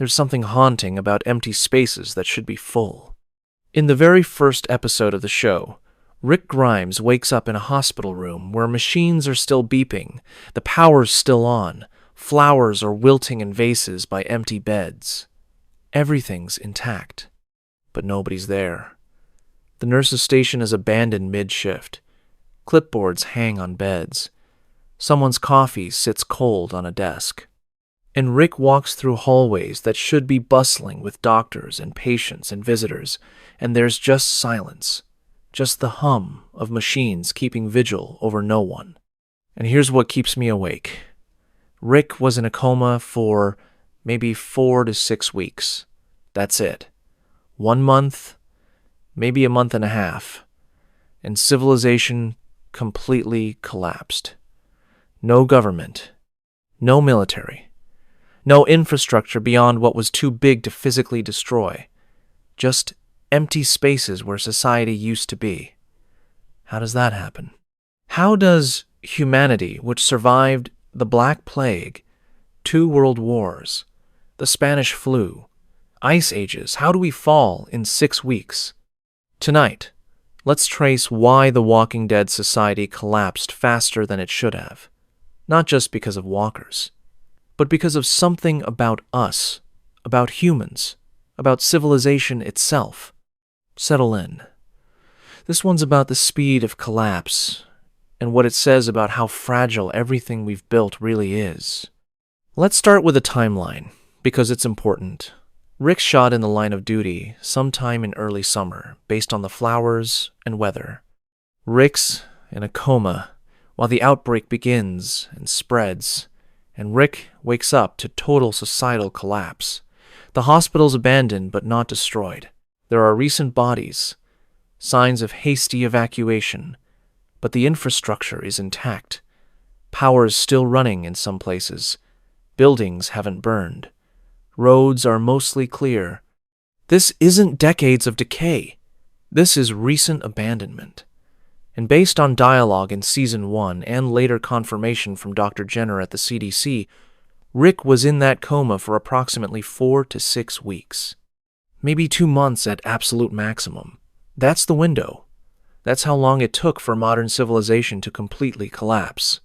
There's something haunting about empty spaces that should be full. In the very first episode of the show, Rick Grimes wakes up in a hospital room where machines are still beeping, the power's still on, flowers are wilting in vases by empty beds. Everything's intact, but nobody's there. The nurse's station is abandoned mid-shift. Clipboards hang on beds. Someone's coffee sits cold on a desk. And Rick walks through hallways that should be bustling with doctors and patients and visitors, and there's just silence, just the hum of machines keeping vigil over no one. And here's what keeps me awake. Rick was in a coma for maybe 4 to 6 weeks. That's it. 1 month, maybe a month and a half, and civilization completely collapsed. No government, no military, no infrastructure beyond what was too big to physically destroy. Just empty spaces where society used to be. How does that happen? How does humanity, which survived the Black Plague, 2 world wars, the Spanish flu, ice ages, how do we fall in 6 weeks? Tonight, let's trace why the Walking Dead society collapsed faster than it should have. Not just because of walkers, but because of something about us, about humans, about civilization itself. Settle in. This one's about the speed of collapse and what it says about how fragile everything we've built really is. Let's start with a timeline, because it's important. Rick shot in the line of duty sometime in early summer, based on the flowers and weather. Rick's in a coma while the outbreak begins and spreads, and Rick wakes up to total societal collapse. The hospital's abandoned but not destroyed. There are recent bodies, signs of hasty evacuation, but the infrastructure is intact. Power is still running in some places. Buildings haven't burned. Roads are mostly clear. This isn't decades of decay. This is recent abandonment. And based on dialogue in Season 1 and later confirmation from Dr. Jenner at the CDC, Rick was in that coma for approximately 4 to 6 weeks. Maybe 2 months at absolute maximum. That's the window. That's how long it took for modern civilization to completely collapse.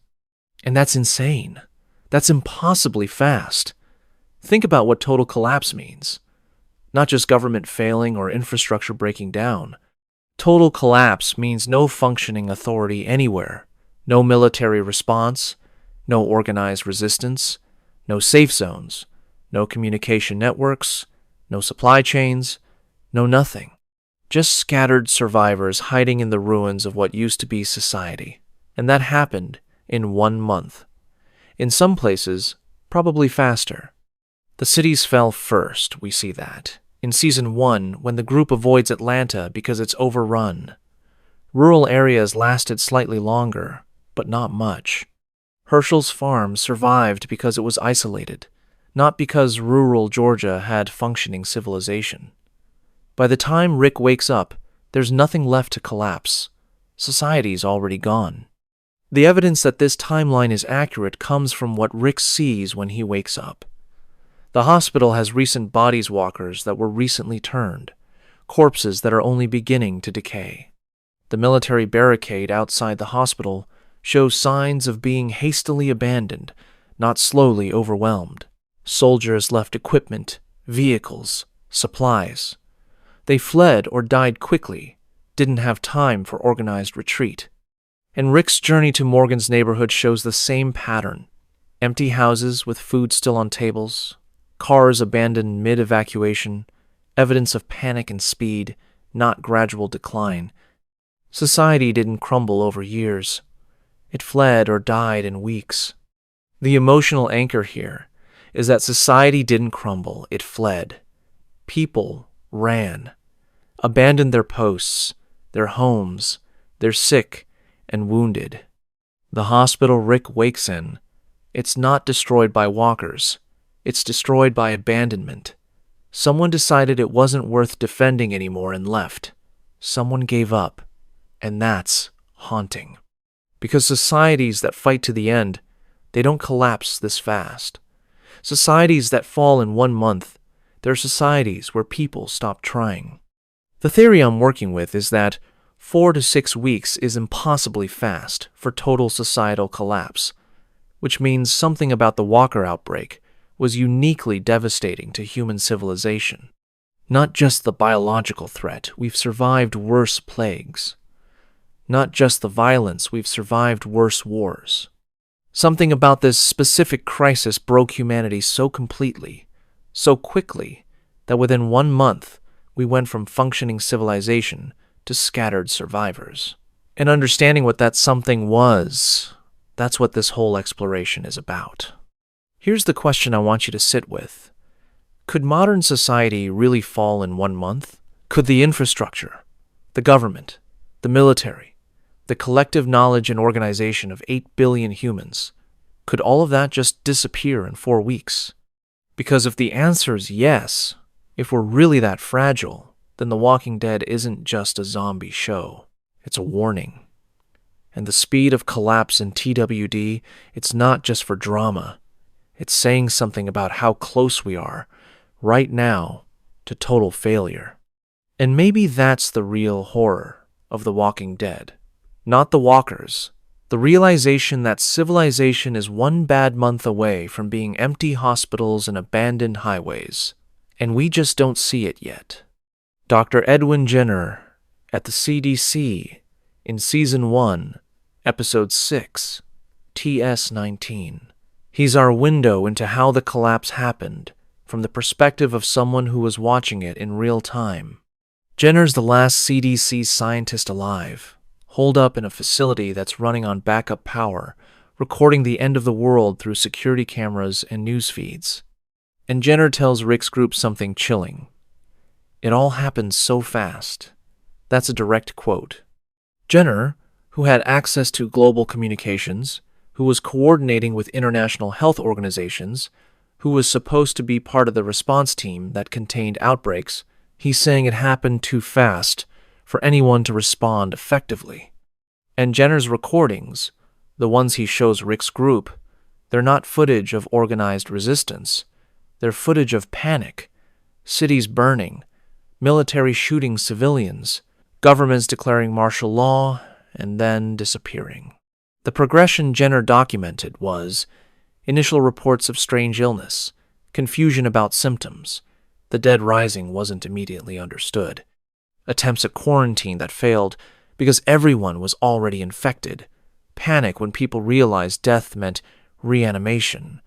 And that's insane. That's impossibly fast. Think about what total collapse means. Not just government failing or infrastructure breaking down. Total collapse means no functioning authority anywhere, no military response, no organized resistance, no safe zones, no communication networks, no supply chains, no nothing. Just scattered survivors hiding in the ruins of what used to be society. And that happened in 1 month. In some places, probably faster. The cities fell first, we see that. In Season 1, when the group avoids Atlanta because it's overrun. Rural areas lasted slightly longer, but not much. Herschel's farm survived because it was isolated, not because rural Georgia had functioning civilization. By the time Rick wakes up, there's nothing left to collapse. Society's already gone. The evidence that this timeline is accurate comes from what Rick sees when he wakes up. The hospital has recent bodies walkers that were recently turned, corpses that are only beginning to decay. The military barricade outside the hospital shows signs of being hastily abandoned, not slowly overwhelmed. Soldiers left equipment, vehicles, supplies. They fled or died quickly, didn't have time for organized retreat. And Rick's journey to Morgan's neighborhood shows the same pattern. Empty houses with food still on tables, cars abandoned mid-evacuation, evidence of panic and speed, not gradual decline. Society didn't crumble over years. It fled or died in weeks. The emotional anchor here is that society didn't crumble, it fled. People ran, abandoned their posts, their homes, their sick and wounded. The hospital Rick wakes in, it's not destroyed by walkers. It's destroyed by abandonment. Someone decided it wasn't worth defending anymore and left. Someone gave up. And that's haunting. Because societies that fight to the end, they don't collapse this fast. Societies that fall in 1 month, There are societies where people stop trying. The theory I'm working with is that 4 to 6 weeks is impossibly fast for total societal collapse, which means something about the Walker outbreak was uniquely devastating to human civilization. Not just the biological threat, we've survived worse plagues. Not just the violence, we've survived worse wars. Something about this specific crisis broke humanity so completely, so quickly, that within 1 month, we went from functioning civilization to scattered survivors. And understanding what that something was, that's what this whole exploration is about. Here's the question I want you to sit with. Could modern society really fall in 1 month? Could the infrastructure, the government, the military, the collective knowledge and organization of 8 billion humans, could all of that just disappear in 4 weeks? Because if the answer is yes, if we're really that fragile, then The Walking Dead isn't just a zombie show. It's a warning. And the speed of collapse in TWD, it's not just for drama. It's saying something about how close we are, right now, to total failure. And maybe that's the real horror of The Walking Dead. Not the walkers. The realization that civilization is 1 bad month away from being empty hospitals and abandoned highways. And we just don't see it yet. Dr. Edwin Jenner at the CDC in Season 1, Episode 6, TS-19. He's our window into how the collapse happened from the perspective of someone who was watching it in real time. Jenner's the last CDC scientist alive, holed up in a facility that's running on backup power, recording the end of the world through security cameras and news feeds. And Jenner tells Rick's group something chilling. It all happened so fast. That's a direct quote. Jenner, who had access to global communications, who was coordinating with international health organizations, who was supposed to be part of the response team that contained outbreaks, he's saying it happened too fast for anyone to respond effectively. And Jenner's recordings, the ones he shows Rick's group, they're not footage of organized resistance. They're footage of panic, cities burning, military shooting civilians, governments declaring martial law, and then disappearing. The progression Jenner documented was initial reports of strange illness, confusion about symptoms. The dead rising wasn't immediately understood. Attempts at quarantine that failed because everyone was already infected. Panic when people realized death meant reanimation.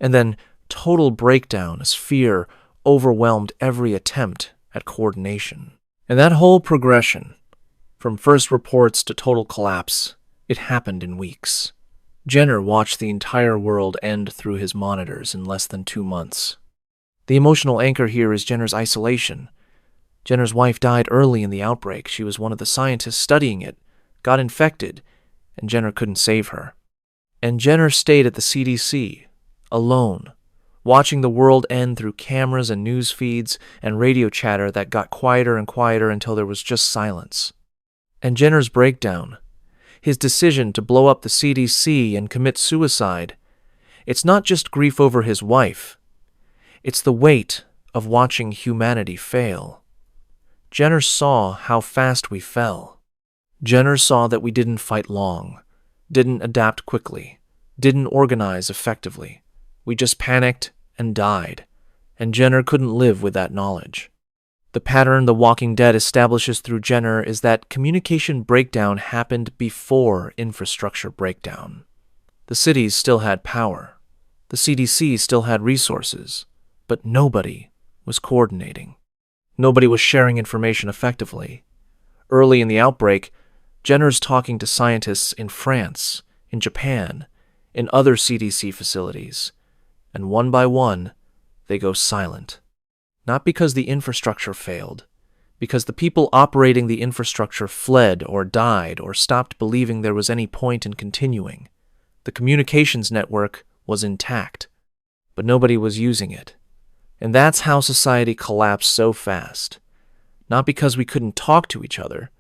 And then total breakdown as fear overwhelmed every attempt at coordination. And that whole progression, from first reports to total collapse, it happened in weeks. Jenner watched the entire world end through his monitors in less than 2 months. The emotional anchor here is Jenner's isolation. Jenner's wife died early in the outbreak. She was one of the scientists studying it, got infected, and Jenner couldn't save her. And Jenner stayed at the CDC, alone, watching the world end through cameras and news feeds and radio chatter that got quieter and quieter until there was just silence. And Jenner's breakdown, his decision to blow up the CDC and commit suicide, it's not just grief over his wife. It's the weight of watching humanity fail. Jenner saw how fast we fell. Jenner saw that we didn't fight long, didn't adapt quickly, didn't organize effectively. We just panicked and died, and Jenner couldn't live with that knowledge. The pattern The Walking Dead establishes through Jenner is that communication breakdown happened before infrastructure breakdown. The cities still had power. The CDC still had resources, but nobody was coordinating. Nobody was sharing information effectively. Early in the outbreak, Jenner's talking to scientists in France, in Japan, in other CDC facilities, and one by one, they go silent. Not because the infrastructure failed, because the people operating the infrastructure fled or died or stopped believing there was any point in continuing. The communications network was intact, but nobody was using it. And that's how society collapsed so fast. Not because we couldn't talk to each other,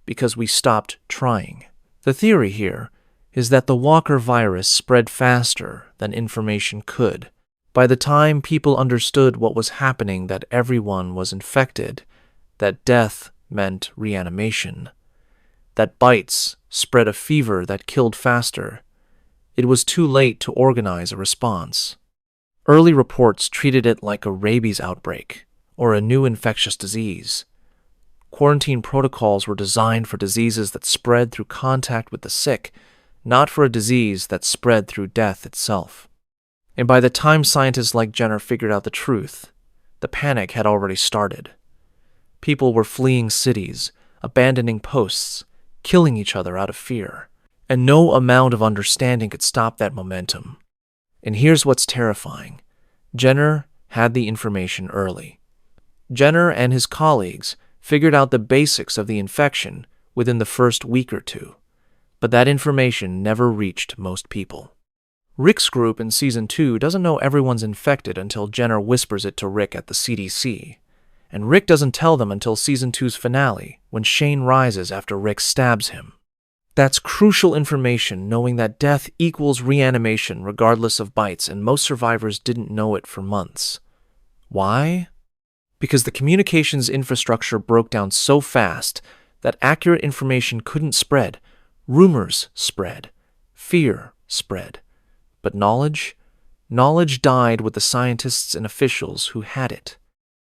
because we stopped trying. The theory here is that the Walker virus spread faster than information could. By the time people understood what was happening, that everyone was infected, that death meant reanimation, that bites spread a fever that killed faster, it was too late to organize a response. Early reports treated it like a rabies outbreak or a new infectious disease. Quarantine protocols were designed for diseases that spread through contact with the sick, not for a disease that spread through death itself. And by the time scientists like Jenner figured out the truth, the panic had already started. People were fleeing cities, abandoning posts, killing each other out of fear, and no amount of understanding could stop that momentum. And here's what's terrifying. Jenner had the information early. Jenner and his colleagues figured out the basics of the infection within the first week or two, but that information never reached most people. Rick's group in Season 2 doesn't know everyone's infected until Jenner whispers it to Rick at the CDC, and Rick doesn't tell them until Season 2's finale, when Shane rises after Rick stabs him. That's crucial information, knowing that death equals reanimation regardless of bites, and most survivors didn't know it for months. Why? Because the communications infrastructure broke down so fast that accurate information couldn't spread. Rumors spread. Fear spread. But knowledge died with the scientists and officials who had it.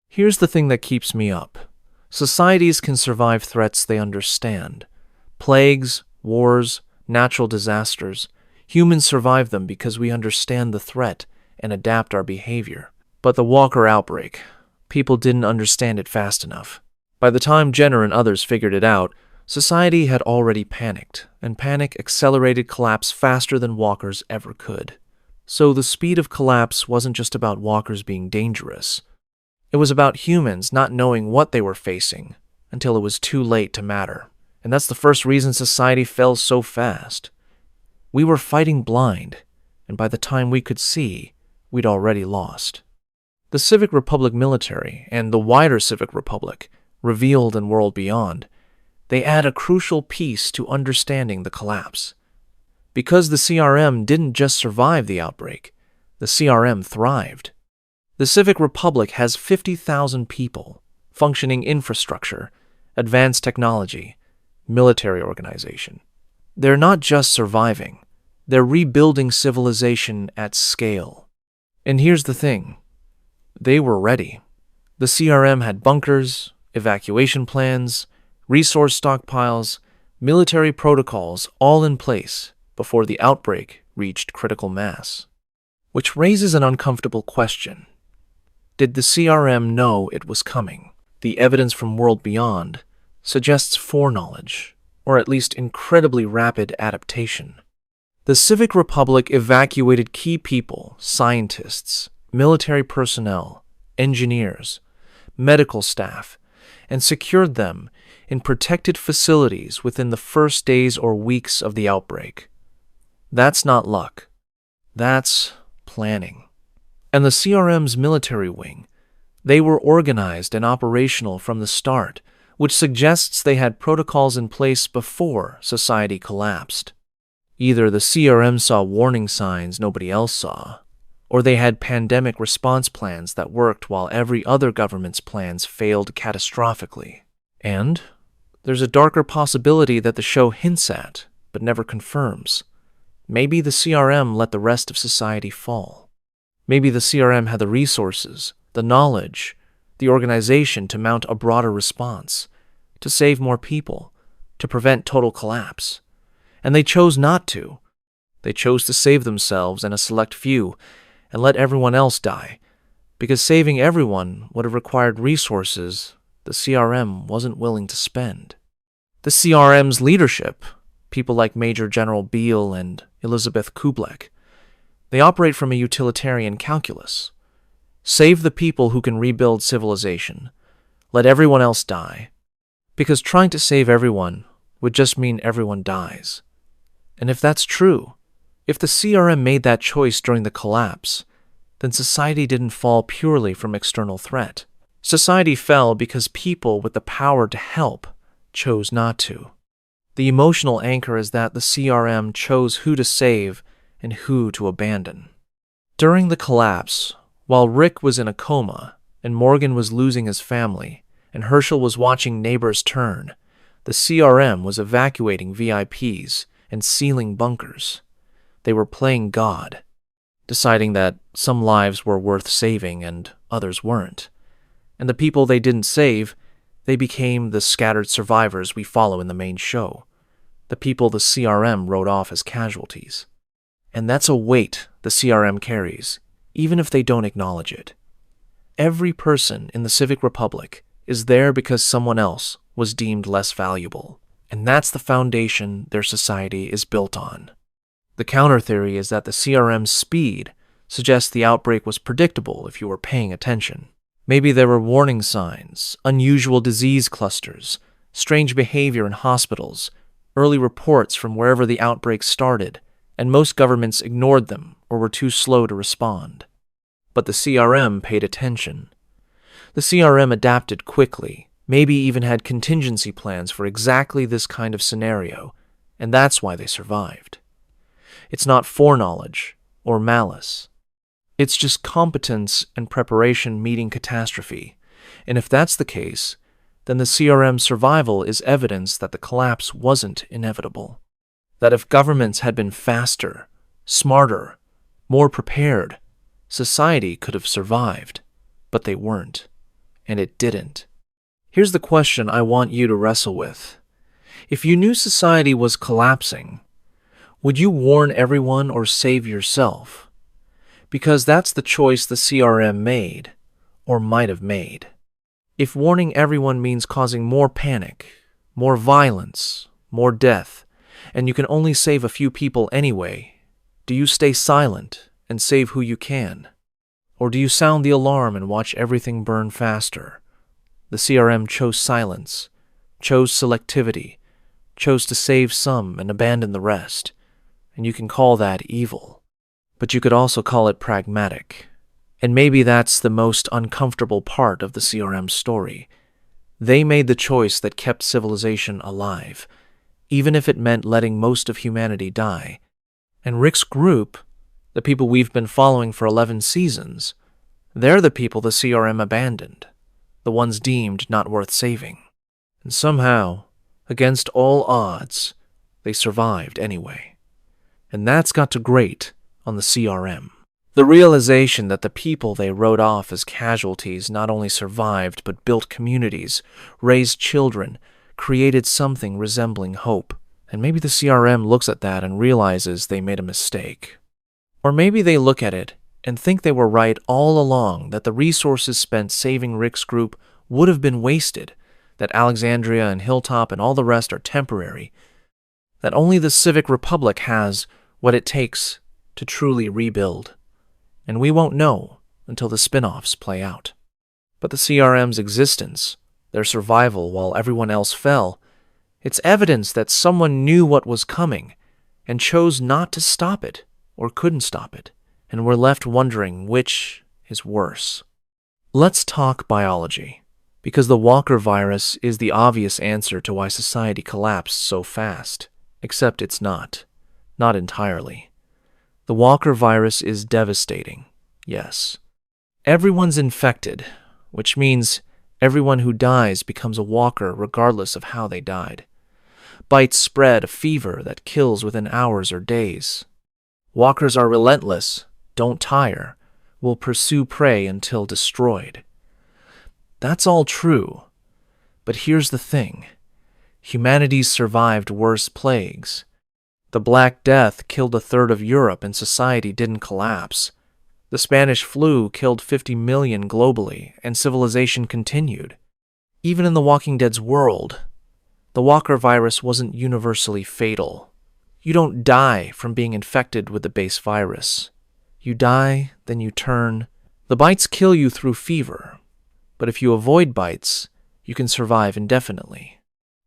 Here's the thing that keeps me up. Societies can survive threats they understand. Plagues, wars, natural disasters. Humans survive them because we understand the threat and adapt our behavior. But the Walker outbreak, people didn't understand it fast enough. By the time Jenner and others figured it out, society had already panicked, and panic accelerated collapse faster than walkers ever could. So the speed of collapse wasn't just about walkers being dangerous. It was about humans not knowing what they were facing until it was too late to matter. And that's the first reason society fell so fast. We were fighting blind, and by the time we could see, we'd already lost. The Civic Republic military and the wider Civic Republic, revealed in World Beyond, they add a crucial piece to understanding the collapse. Because the CRM didn't just survive the outbreak, the CRM thrived. The Civic Republic has 50,000 people, functioning infrastructure, advanced technology, military organization. They're not just surviving, they're rebuilding civilization at scale. And here's the thing, they were ready. The CRM had bunkers, evacuation plans, resource stockpiles, military protocols all in place before the outbreak reached critical mass. Which raises an uncomfortable question. Did the CRM know it was coming? The evidence from World Beyond suggests foreknowledge, or at least incredibly rapid adaptation. The Civic Republic evacuated key people, scientists, military personnel, engineers, medical staff, and secured them in protected facilities within the first days or weeks of the outbreak. That's not luck. That's planning. And the CRM's military wing, they were organized and operational from the start, which suggests they had protocols in place before society collapsed. Either the CRM saw warning signs nobody else saw, or they had pandemic response plans that worked while every other government's plans failed catastrophically. And there's a darker possibility that the show hints at, but never confirms. Maybe the CRM let the rest of society fall. Maybe the CRM had the resources, the knowledge, the organization to mount a broader response, to save more people, to prevent total collapse. And they chose not to. They chose to save themselves and a select few, and let everyone else die, because saving everyone would have required resources the CRM wasn't willing to spend. The CRM's leadership, people like Major General Beale and Elizabeth Kublek, they operate from a utilitarian calculus. Save the people who can rebuild civilization. Let everyone else die. Because trying to save everyone would just mean everyone dies. And if that's true, if the CRM made that choice during the collapse, then society didn't fall purely from external threat. Society fell because people with the power to help chose not to. The emotional anchor is that the CRM chose who to save and who to abandon. During the collapse, while Rick was in a coma and Morgan was losing his family and Herschel was watching neighbors turn, the CRM was evacuating VIPs and sealing bunkers. They were playing God, deciding that some lives were worth saving and others weren't. And the people they didn't save, they became the scattered survivors we follow in the main show, the people the CRM wrote off as casualties. And that's a weight the CRM carries, even if they don't acknowledge it. Every person in the Civic Republic is there because someone else was deemed less valuable, and that's the foundation their society is built on. The counter theory is that the CRM's speed suggests the outbreak was predictable if you were paying attention. Maybe there were warning signs, unusual disease clusters, strange behavior in hospitals, early reports from wherever the outbreak started, and most governments ignored them or were too slow to respond. But the CRM paid attention. The CRM adapted quickly, maybe even had contingency plans for exactly this kind of scenario, and that's why they survived. It's not foreknowledge or malice. It's just competence and preparation meeting catastrophe, and if that's the case, then the CRM's survival is evidence that the collapse wasn't inevitable. That if governments had been faster, smarter, more prepared, society could have survived, but they weren't, and it didn't. Here's the question I want you to wrestle with. If you knew society was collapsing, would you warn everyone or save yourself? Because that's the choice the CRM made, or might have made. If warning everyone means causing more panic, more violence, more death, and you can only save a few people anyway, do you stay silent and save who you can? Or do you sound the alarm and watch everything burn faster? The CRM chose silence, chose selectivity, chose to save some and abandon the rest, and you can call that evil. But you could also call it pragmatic. And maybe that's the most uncomfortable part of the CRM story. They made the choice that kept civilization alive, even if it meant letting most of humanity die. And Rick's group, the people we've been following for 11 seasons, they're the people the CRM abandoned, the ones deemed not worth saving. And somehow, against all odds, they survived anyway. And that's got to grate on the CRM. The realization that the people they wrote off as casualties not only survived but built communities, raised children, created something resembling hope. And maybe the CRM looks at that and realizes they made a mistake. Or maybe they look at it and think they were right all along, that the resources spent saving Rick's group would have been wasted, that Alexandria and Hilltop and all the rest are temporary, that only the Civic Republic has what it takes to truly rebuild. And we won't know until the spin-offs play out. But the CRM's existence, their survival while everyone else fell, it's evidence that someone knew what was coming and chose not to stop it or couldn't stop it, and we're left wondering which is worse. Let's talk biology, because the Walker virus is the obvious answer to why society collapsed so fast, except it's not entirely. The Walker virus is devastating, yes. Everyone's infected, which means everyone who dies becomes a walker regardless of how they died. Bites spread a fever that kills within hours or days. Walkers are relentless, don't tire, will pursue prey until destroyed. That's all true, but here's the thing. Humanity's survived worse plagues. The Black Death killed a third of Europe and society didn't collapse. The Spanish flu killed 50 million globally and civilization continued. Even in The Walking Dead's world, the Walker virus wasn't universally fatal. You don't die from being infected with the base virus. You die, then you turn. The bites kill you through fever, but if you avoid bites, you can survive indefinitely.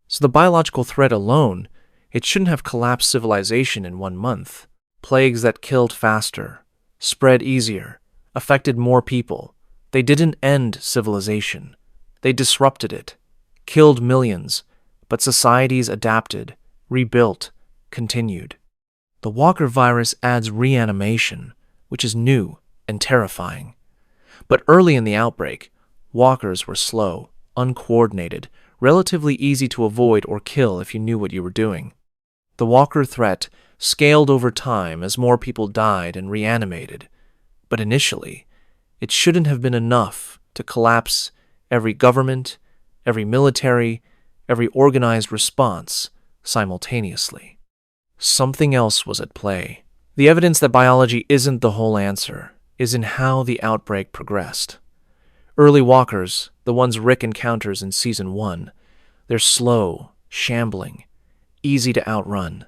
So the biological threat alone, it shouldn't have collapsed civilization in 1 month. Plagues that killed faster, spread easier, affected more people. They didn't end civilization. They disrupted it, killed millions, but societies adapted, rebuilt, continued. The Walker virus adds reanimation, which is new, and terrifying. But early in the outbreak, walkers were slow, uncoordinated, relatively easy to avoid or kill if you knew what you were doing. The walker threat scaled over time as more people died and reanimated, but initially, it shouldn't have been enough to collapse every government, every military, every organized response simultaneously. Something else was at play. The evidence that biology isn't the whole answer is in how the outbreak progressed. Early walkers, the ones Rick encounters in Season 1, they're slow, shambling, easy to outrun.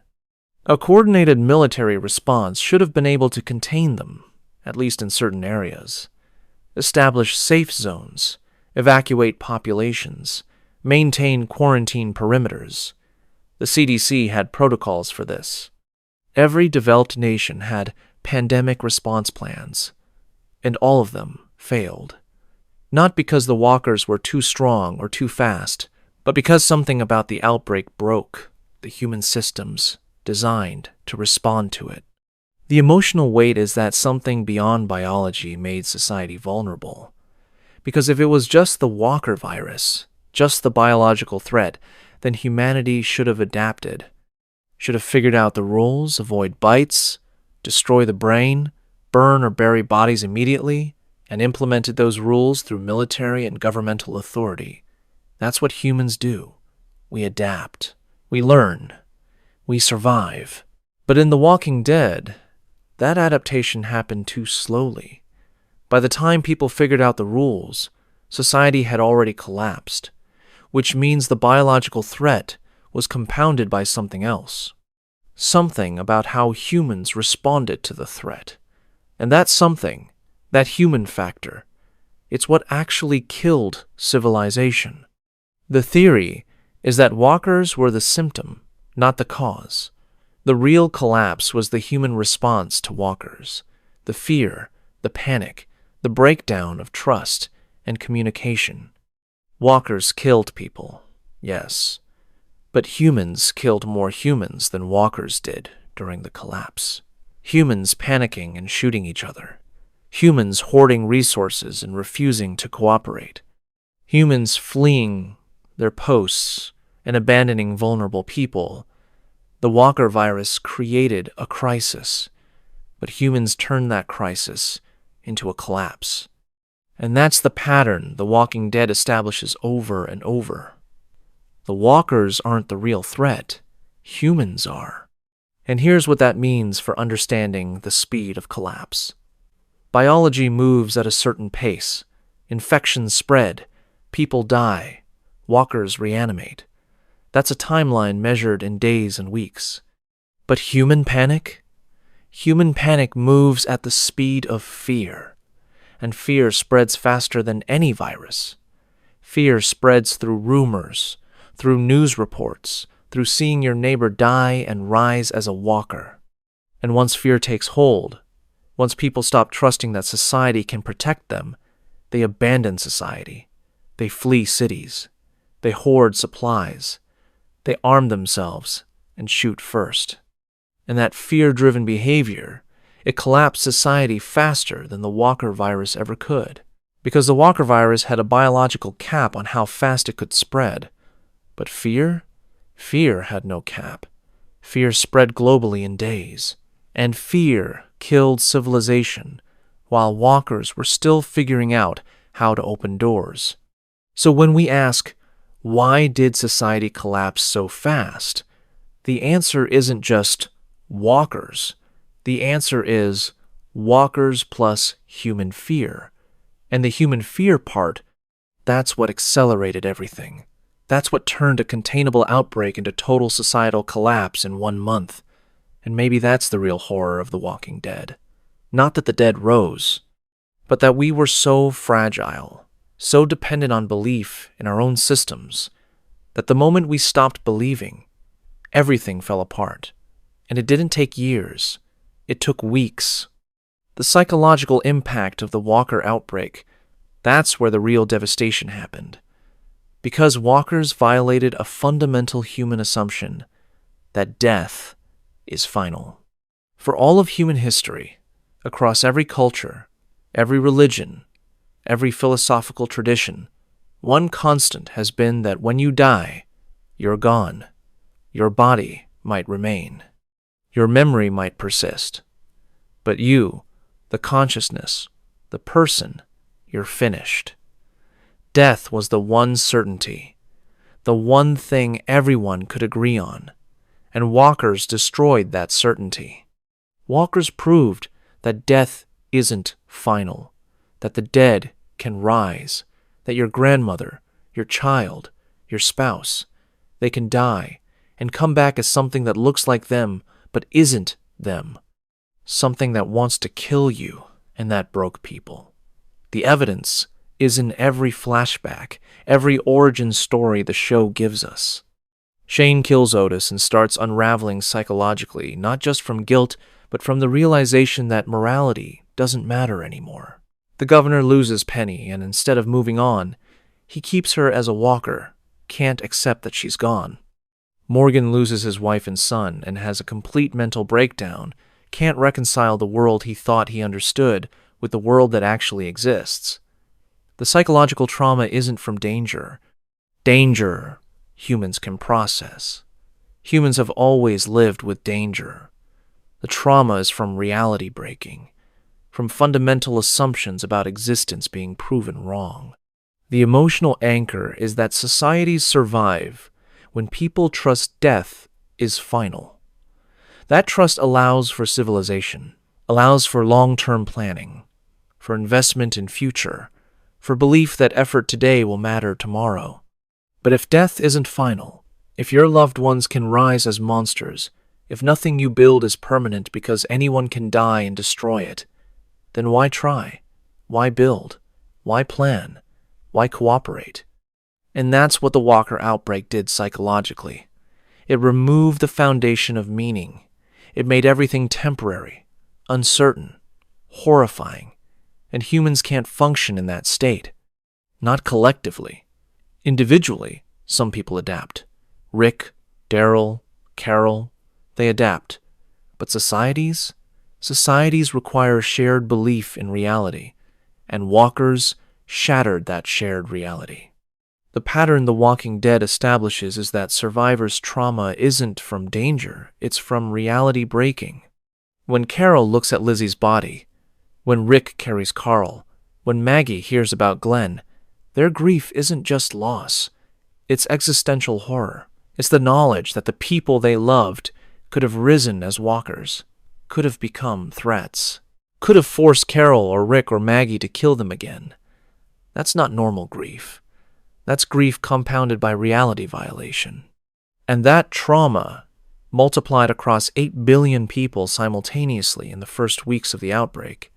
A coordinated military response should have been able to contain them, at least in certain areas. Establish safe zones, evacuate populations, maintain quarantine perimeters. The CDC had protocols for this. Every developed nation had pandemic response plans, and all of them failed. Not because the walkers were too strong or too fast, but because something about the outbreak broke the human systems designed to respond to it. The emotional weight is that something beyond biology made society vulnerable. Because if it was just the walker virus, just the biological threat, then humanity should have adapted, should have figured out the rules, avoid bites, destroy the brain, burn or bury bodies immediately, and implemented those rules through military and governmental authority. That's what humans do. We adapt. We learn. We survive. But in The Walking Dead, that adaptation happened too slowly. By the time people figured out the rules, society had already collapsed, which means the biological threat was compounded by something else. Something about how humans responded to the threat. And that something, that human factor, it's what actually killed civilization. The theory is that walkers were the symptom, not the cause. The real collapse was the human response to walkers, the fear, the panic, the breakdown of trust and communication. Walkers killed people, yes, but humans killed more humans than walkers did during the collapse. Humans panicking and shooting each other. Humans hoarding resources and refusing to cooperate. Humans fleeing their posts and abandoning vulnerable people. The walker virus created a crisis, but humans turned that crisis into a collapse. And that's the pattern The Walking Dead establishes over and over. The walkers aren't the real threat. Humans are. And here's what that means for understanding the speed of collapse. Biology moves at a certain pace. Infections spread. People die. Walkers reanimate. That's a timeline measured in days and weeks. But human panic? Human panic moves at the speed of fear. And fear spreads faster than any virus. Fear spreads through rumors, through news reports, through seeing your neighbor die and rise as a walker. And once fear takes hold, once people stop trusting that society can protect them, they abandon society. They flee cities. They hoard supplies. They arm themselves and shoot first. And that fear-driven behavior, it collapsed society faster than the walker virus ever could. Because the walker virus had a biological cap on how fast it could spread. But fear? Fear had no cap. Fear spread globally in days. And fear killed civilization, while walkers were still figuring out how to open doors. So when we ask, why did society collapse so fast? The answer isn't just walkers. The answer is walkers plus human fear. And the human fear part, that's what accelerated everything. That's what turned a containable outbreak into total societal collapse in 1 month. And maybe that's the real horror of The Walking Dead. Not that the dead rose, but that we were so fragile, so dependent on belief in our own systems, that the moment we stopped believing, everything fell apart. And it didn't take years. It took weeks. The psychological impact of the walker outbreak, that's where the real devastation happened. Because walkers violated a fundamental human assumption that death is final. For all of human history, across every culture, every religion, every philosophical tradition, one constant has been that when you die, you're gone. Your body might remain. Your memory might persist. But you, the consciousness, the person, you're finished. Death was the one certainty, the one thing everyone could agree on, and walkers destroyed that certainty. Walkers proved that death isn't final, that the dead can rise, that your grandmother, your child, your spouse, they can die and come back as something that looks like them but isn't them, something that wants to kill you, and that broke people. The evidence is in every flashback, every origin story the show gives us. Shane kills Otis and starts unraveling psychologically, not just from guilt, but from the realization that morality doesn't matter anymore. The governor loses Penny, and instead of moving on, he keeps her as a walker, can't accept that she's gone. Morgan loses his wife and son and has a complete mental breakdown, can't reconcile the world he thought he understood with the world that actually exists. The psychological trauma isn't from danger. Danger, humans can process. Humans have always lived with danger. The trauma is from reality breaking, from fundamental assumptions about existence being proven wrong. The emotional anchor is that societies survive when people trust death is final. That trust allows for civilization, allows for long-term planning, for investment in future, for belief that effort today will matter tomorrow. But if death isn't final, if your loved ones can rise as monsters, if nothing you build is permanent because anyone can die and destroy it, then why try? Why build? Why plan? Why cooperate? And that's what the Walker outbreak did psychologically. It removed the foundation of meaning. It made everything temporary, uncertain, horrifying, and humans can't function in that state. Not collectively. Individually, some people adapt. Rick, Daryl, Carol, they adapt. But societies? Societies require shared belief in reality, and walkers shattered that shared reality. The pattern The Walking Dead establishes is that survivors' trauma isn't from danger, it's from reality breaking. When Carol looks at Lizzie's body, when Rick carries Carl, when Maggie hears about Glenn, their grief isn't just loss, it's existential horror. It's the knowledge that the people they loved could have risen as walkers, could have become threats, could have forced Carol or Rick or Maggie to kill them again. That's not normal grief. That's grief compounded by reality violation. And that trauma multiplied across 8 billion people simultaneously in the first weeks of the outbreak.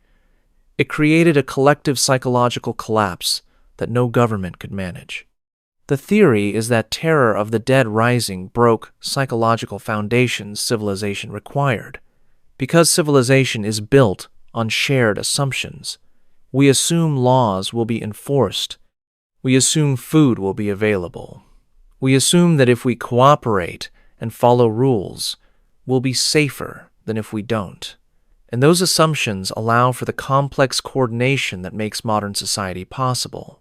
It created a collective psychological collapse that no government could manage. The theory is that terror of the dead rising broke psychological foundations civilization required. Because civilization is built on shared assumptions, we assume laws will be enforced. We assume food will be available. We assume that if we cooperate and follow rules, we'll be safer than if we don't. And those assumptions allow for the complex coordination that makes modern society possible.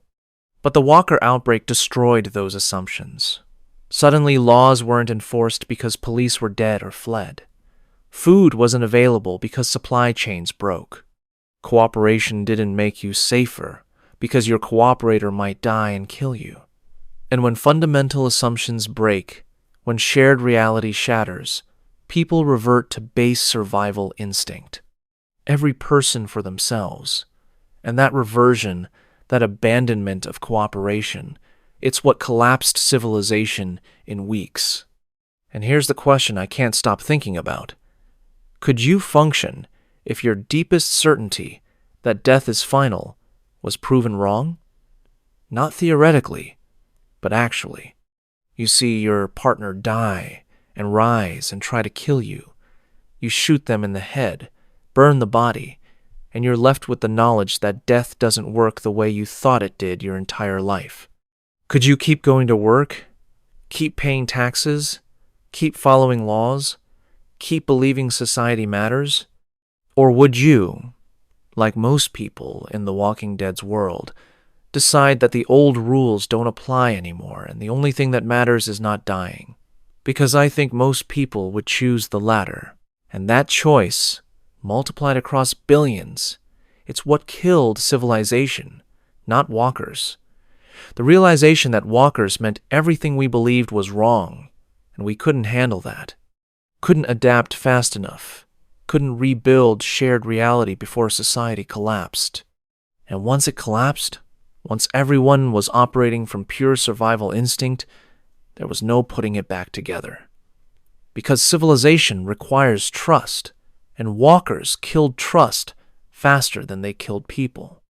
But the Walker outbreak destroyed those assumptions. Suddenly, laws weren't enforced because police were dead or fled. Food wasn't available because supply chains broke. Cooperation didn't make you safer because your cooperator might die and kill you. And when fundamental assumptions break, when shared reality shatters, people revert to base survival instinct. Every person for themselves. And that reversion, that abandonment of cooperation, it's what collapsed civilization in weeks. And here's the question I can't stop thinking about. Could you function if your deepest certainty that death is final was proven wrong? Not theoretically, but actually. You see your partner die and rise and try to kill you. You shoot them in the head, burn the body, and you're left with the knowledge that death doesn't work the way you thought it did your entire life. Could you keep going to work? Keep paying taxes? Keep following laws? Keep believing society matters? Or would you, like most people in The Walking Dead's world, decide that the old rules don't apply anymore and the only thing that matters is not dying. Because I think most people would choose the latter. And that choice, multiplied across billions, it's what killed civilization, not walkers. The realization that walkers meant everything we believed was wrong, and we couldn't handle that. Couldn't adapt fast enough. Couldn't rebuild shared reality before society collapsed. And once it collapsed, once everyone was operating from pure survival instinct, there was no putting it back together. Because civilization requires trust, and walkers killed trust faster than they killed people.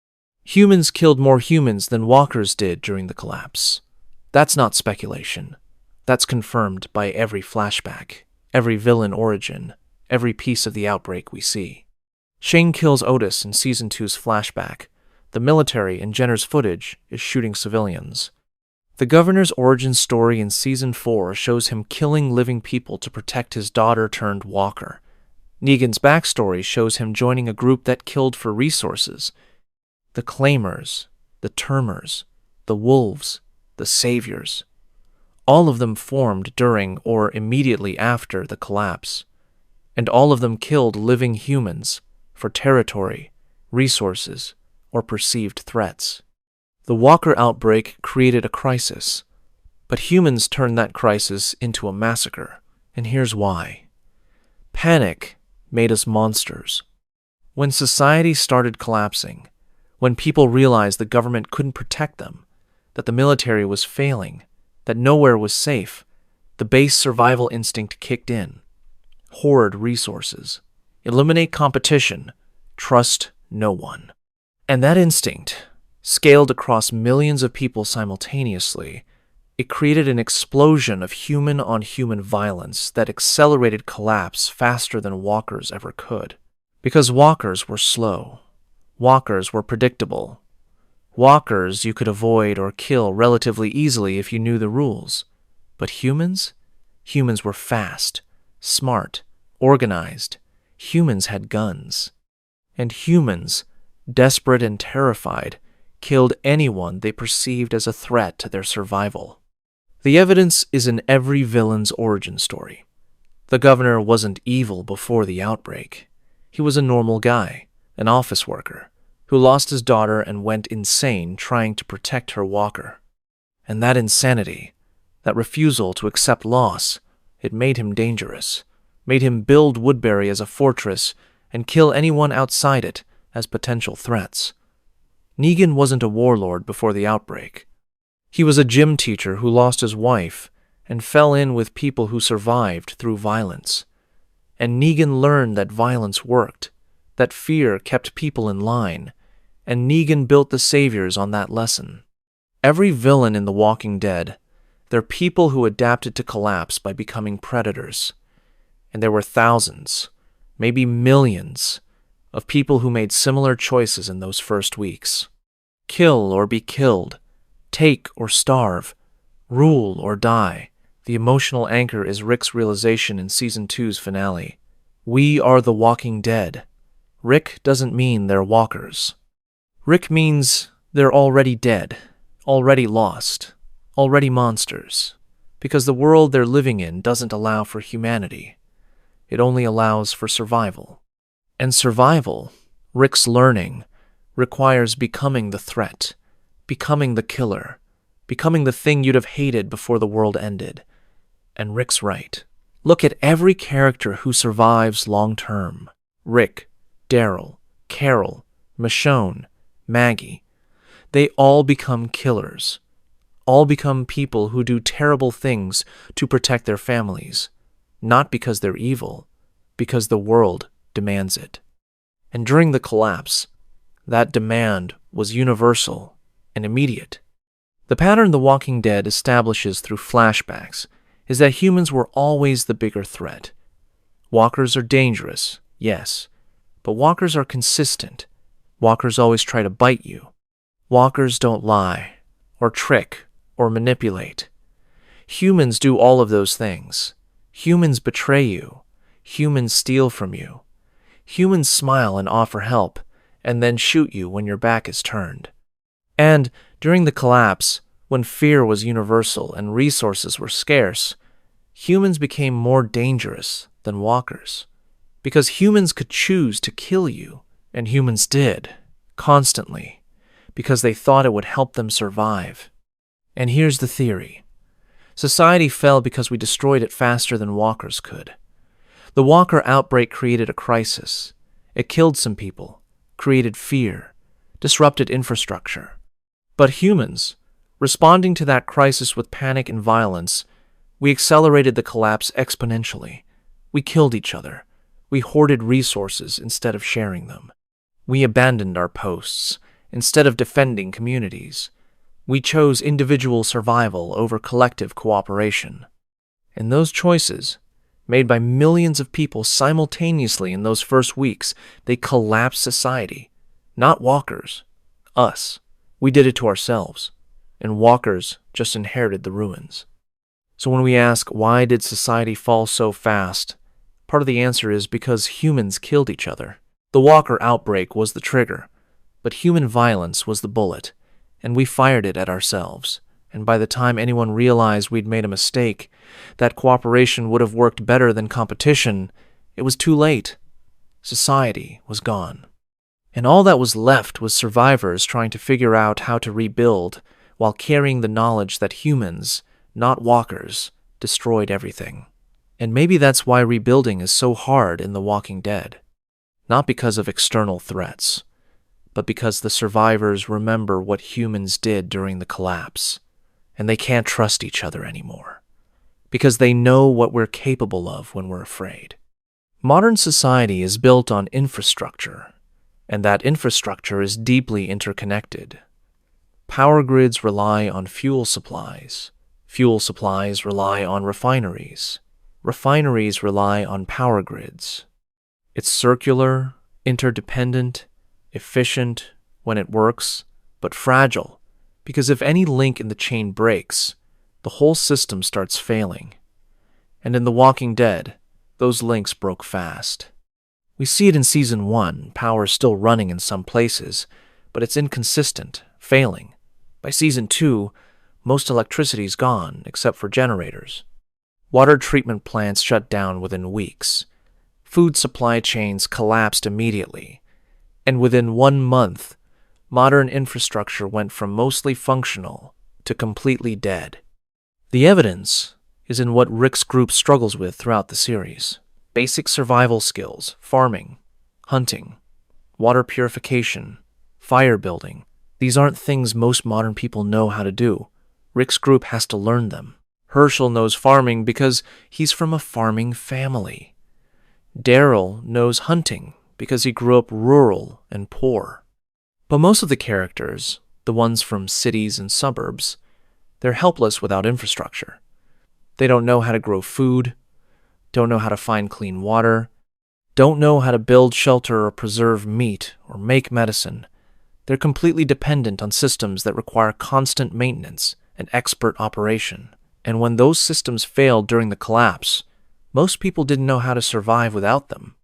Humans killed more humans than walkers did during the collapse. That's not speculation. That's confirmed by every flashback, every villain origin, every piece of the outbreak we see. Shane kills Otis in Season 2's flashback. The military in Jenner's footage is shooting civilians. The governor's origin story in Season 4 shows him killing living people to protect his daughter-turned-walker. Negan's backstory shows him joining a group that killed for resources. The Claimers, the Termers, the Wolves, the Saviors. All of them formed during or immediately after the collapse. And all of them killed living humans for territory, resources, or perceived threats. The Walker outbreak created a crisis, but humans turned that crisis into a massacre, and here's why. Panic made us monsters. When society started collapsing, when people realized the government couldn't protect them, that the military was failing, that nowhere was safe, the base survival instinct kicked in. Hoard resources, eliminate competition, trust no one. And that instinct, scaled across millions of people simultaneously, it created an explosion of human-on-human violence that accelerated collapse faster than walkers ever could. Because walkers were slow. Walkers were predictable. Walkers you could avoid or kill relatively easily if you knew the rules. But humans? Humans were fast, smart, organized. Humans had guns. And humans, desperate and terrified, killed anyone they perceived as a threat to their survival. The evidence is in every villain's origin story. The governor wasn't evil before the outbreak. He was a normal guy, an office worker, who lost his daughter and went insane trying to protect her walker. And that insanity, that refusal to accept loss, it made him dangerous, made him build Woodbury as a fortress and kill anyone outside it as potential threats. Negan wasn't a warlord before the outbreak. He was a gym teacher who lost his wife and fell in with people who survived through violence. And Negan learned that violence worked, that fear kept people in line, and Negan built the saviors on that lesson. Every villain in The Walking Dead, they're people who adapted to collapse by becoming predators. And there were thousands, maybe millions, of people who made similar choices in those first weeks. Kill or be killed, take or starve, rule or die. The emotional anchor is Rick's realization in Season 2's finale. We are the Walking Dead. Rick doesn't mean they're walkers. Rick means they're already dead, already lost, already monsters, because the world they're living in doesn't allow for humanity. It only allows for survival. And survival, Rick's learning, requires becoming the threat, becoming the killer, becoming the thing you'd have hated before the world ended. And Rick's right. Look at every character who survives long-term. Rick, Daryl, Carol, Michonne, Maggie. They all become killers. All become people who do terrible things to protect their families. Not because they're evil, because the world demands it. And during the collapse, that demand was universal and immediate. The pattern The Walking Dead establishes through flashbacks is that humans were always the bigger threat. Walkers are dangerous, yes, but walkers are consistent. Walkers always try to bite you. Walkers don't lie, or trick, or manipulate. Humans do all of those things. Humans betray you. Humans steal from you. Humans smile and offer help, and then shoot you when your back is turned. And during the collapse, when fear was universal and resources were scarce, humans became more dangerous than walkers. Because humans could choose to kill you, and humans did, constantly, because they thought it would help them survive. And here's the theory. Society fell because we destroyed it faster than walkers could. The walker outbreak created a crisis. It killed some people, created fear, disrupted infrastructure. But humans, responding to that crisis with panic and violence, we accelerated the collapse exponentially. We killed each other. We hoarded resources instead of sharing them. We abandoned our posts instead of defending communities. We chose individual survival over collective cooperation. And those choices, made by millions of people simultaneously in those first weeks, they collapsed society. Not walkers. Us. We did it to ourselves. And walkers just inherited the ruins. So when we ask, why did society fall so fast? Part of the answer is because humans killed each other. The walker outbreak was the trigger, but human violence was the bullet, and we fired it at ourselves. And by the time anyone realized we'd made a mistake, that cooperation would have worked better than competition, it was too late. Society was gone. And all that was left was survivors trying to figure out how to rebuild while carrying the knowledge that humans, not walkers, destroyed everything. And maybe that's why rebuilding is so hard in The Walking Dead. Not because of external threats, but because the survivors remember what humans did during the collapse, and they can't trust each other anymore, because they know what we're capable of when we're afraid. Modern society is built on infrastructure, and that infrastructure is deeply interconnected. Power grids rely on fuel supplies. Fuel supplies rely on refineries. Refineries rely on power grids. It's circular, interdependent, efficient when it works, but fragile, because if any link in the chain breaks, the whole system starts failing. And in The Walking Dead, those links broke fast. We see it in Season 1, power is still running in some places, but it's inconsistent, failing. By Season 2, most electricity is gone, except for generators. Water treatment plants shut down within weeks. Food supply chains collapsed immediately. And within 1 month, modern infrastructure went from mostly functional to completely dead. The evidence is in what Rick's group struggles with throughout the series. Basic survival skills, farming, hunting, water purification, fire building. These aren't things most modern people know how to do. Rick's group has to learn them. Herschel knows farming because he's from a farming family. Daryl knows hunting because he grew up rural and poor. But most of the characters, the ones from cities and suburbs, they're helpless without infrastructure. They don't know how to grow food, don't know how to find clean water, don't know how to build shelter or preserve meat or make medicine. They're completely dependent on systems that require constant maintenance and expert operation. And when those systems failed during the collapse, most people didn't know how to survive without them.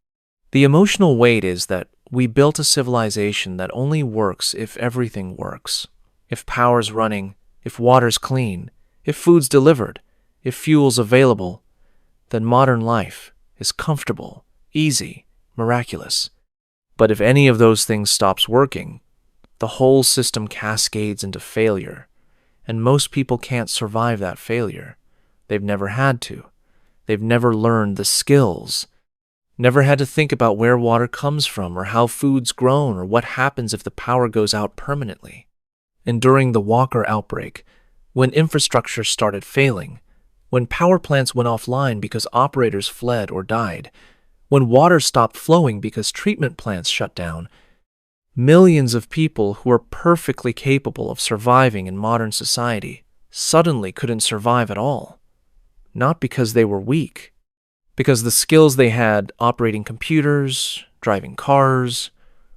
The emotional weight is that we built a civilization that only works if everything works. If power's running, if water's clean, if food's delivered, if fuel's available, then modern life is comfortable, easy, miraculous. But if any of those things stops working, the whole system cascades into failure. And most people can't survive that failure. They've never had to. They've never learned the skills. Never had to think about where water comes from or how food's grown or what happens if the power goes out permanently. And during the Walker outbreak, when infrastructure started failing, when power plants went offline because operators fled or died, when water stopped flowing because treatment plants shut down, millions of people who are perfectly capable of surviving in modern society suddenly couldn't survive at all. Not because they were weak, because the skills they had operating computers, driving cars,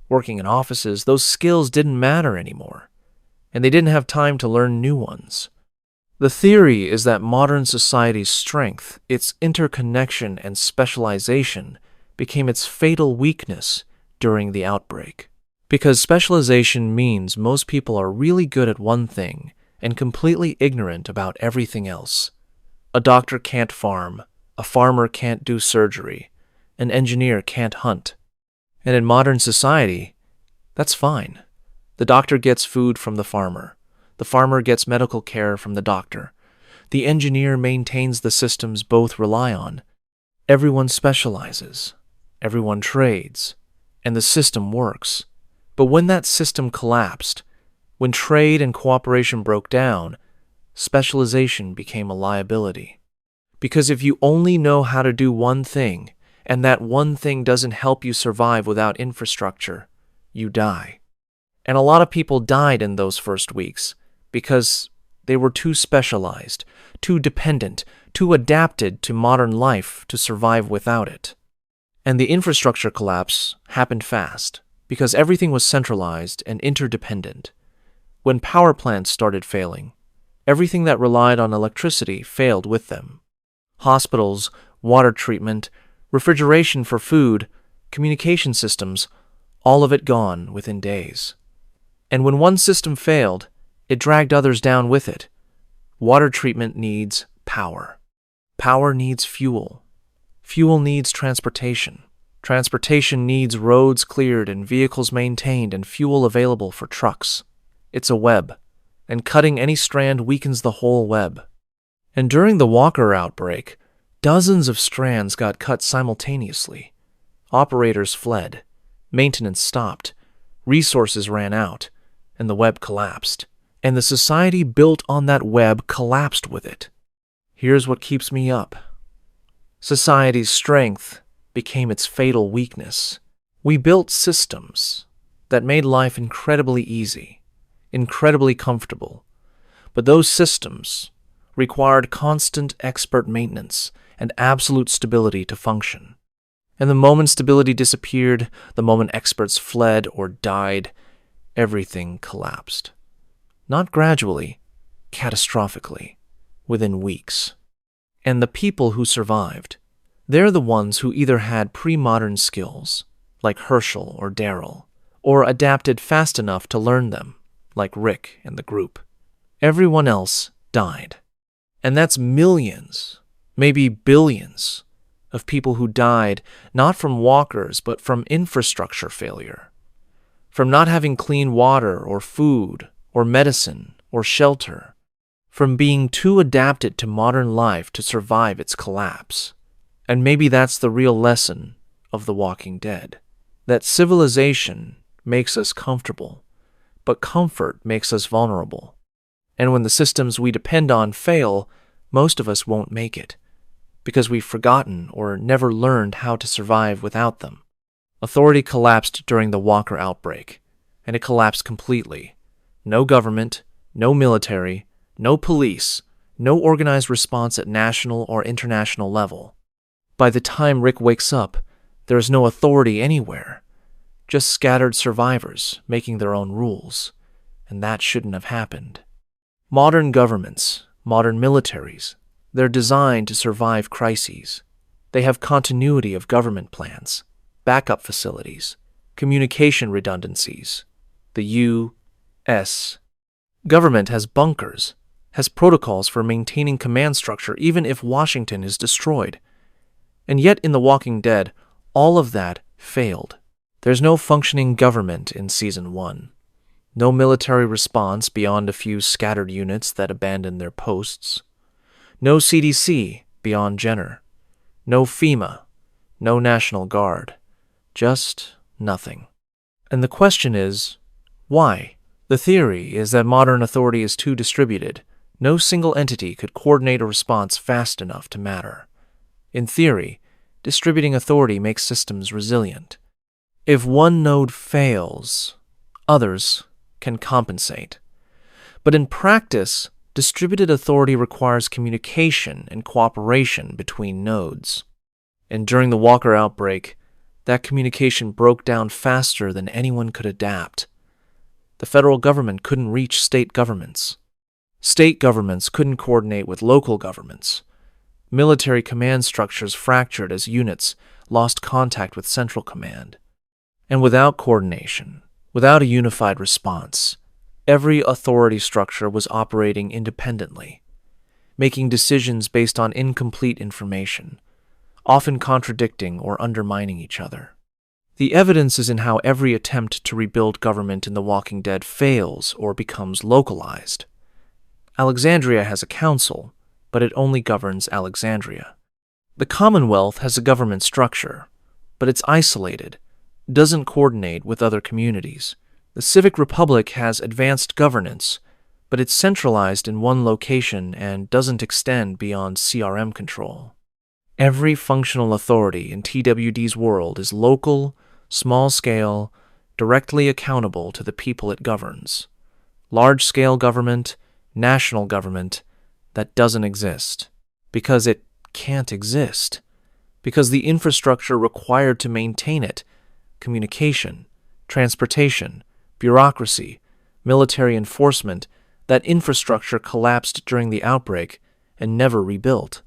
working in offices, those skills didn't matter anymore, and they didn't have time to learn new ones. The theory is that modern society's strength, its interconnection and specialization, became its fatal weakness during the outbreak. Because specialization means most people are really good at one thing and completely ignorant about everything else. A doctor can't farm, a farmer can't do surgery, an engineer can't hunt. And in modern society, that's fine. The doctor gets food from the farmer gets medical care from the doctor, the engineer maintains the systems both rely on. Everyone specializes, everyone trades, and the system works. But when that system collapsed, when trade and cooperation broke down, specialization became a liability. Because if you only know how to do one thing, and that one thing doesn't help you survive without infrastructure, you die. And a lot of people died in those first weeks because they were too specialized, too dependent, too adapted to modern life to survive without it. And the infrastructure collapse happened fast because everything was centralized and interdependent. When power plants started failing, everything that relied on electricity failed with them. Hospitals, water treatment, refrigeration for food, communication systems, all of it gone within days. And when one system failed, it dragged others down with it. Water treatment needs power. Power needs fuel. Fuel needs transportation. Transportation needs roads cleared and vehicles maintained and fuel available for trucks. It's a web, and cutting any strand weakens the whole web. And during the Walker outbreak, dozens of strands got cut simultaneously. Operators fled, maintenance stopped, resources ran out, and the web collapsed. And the society built on that web collapsed with it. Here's what keeps me up. Society's strength became its fatal weakness. We built systems that made life incredibly easy, incredibly comfortable. But those systems required constant expert maintenance and absolute stability to function. And the moment stability disappeared, the moment experts fled or died, everything collapsed. Not gradually, catastrophically, within weeks. And the people who survived, they're the ones who either had pre-modern skills, like Herschel or Darrell, or adapted fast enough to learn them, like Rick and the group. Everyone else died. And that's millions, maybe billions, of people who died not from walkers but from infrastructure failure, from not having clean water or food or medicine or shelter, from being too adapted to modern life to survive its collapse. And maybe that's the real lesson of The Walking Dead, that civilization makes us comfortable, but comfort makes us vulnerable. And when the systems we depend on fail, most of us won't make it, because we've forgotten or never learned how to survive without them. Authority collapsed during the Walker outbreak, and it collapsed completely. No government, no military, no police, no organized response at national or international level. By the time Rick wakes up, there is no authority anywhere, just scattered survivors making their own rules, and that shouldn't have happened. Modern governments, modern militaries, they're designed to survive crises. They have continuity of government plans, backup facilities, communication redundancies. The U.S. government has bunkers, has protocols for maintaining command structure even if Washington is destroyed. And yet in The Walking Dead, all of that failed. There's no functioning government in Season 1. No military response beyond a few scattered units that abandoned their posts. No CDC beyond Jenner. No FEMA. No National Guard. Just nothing. And the question is, why? The theory is that modern authority is too distributed. No single entity could coordinate a response fast enough to matter. In theory, distributing authority makes systems resilient. If one node fails, others can compensate. But in practice, distributed authority requires communication and cooperation between nodes. And during the Walker outbreak, that communication broke down faster than anyone could adapt. The federal government couldn't reach state governments. State governments couldn't coordinate with local governments. Military command structures fractured as units lost contact with central command. And without coordination, Without a unified response, every authority structure was operating independently, making decisions based on incomplete information, often contradicting or undermining each other. The evidence is in how every attempt to rebuild government in The Walking Dead fails or becomes localized. Alexandria has a council, but it only governs Alexandria. The Commonwealth has a government structure, but it's isolated, doesn't coordinate with other communities. The Civic Republic has advanced governance, but it's centralized in one location and doesn't extend beyond CRM control. Every functional authority in TWD's world is local, small-scale, directly accountable to the people it governs. Large-scale government, national government, that doesn't exist. Because it can't exist. Because the infrastructure required to maintain it, communication, transportation, bureaucracy, military enforcement, that infrastructure collapsed during the outbreak and never rebuilt.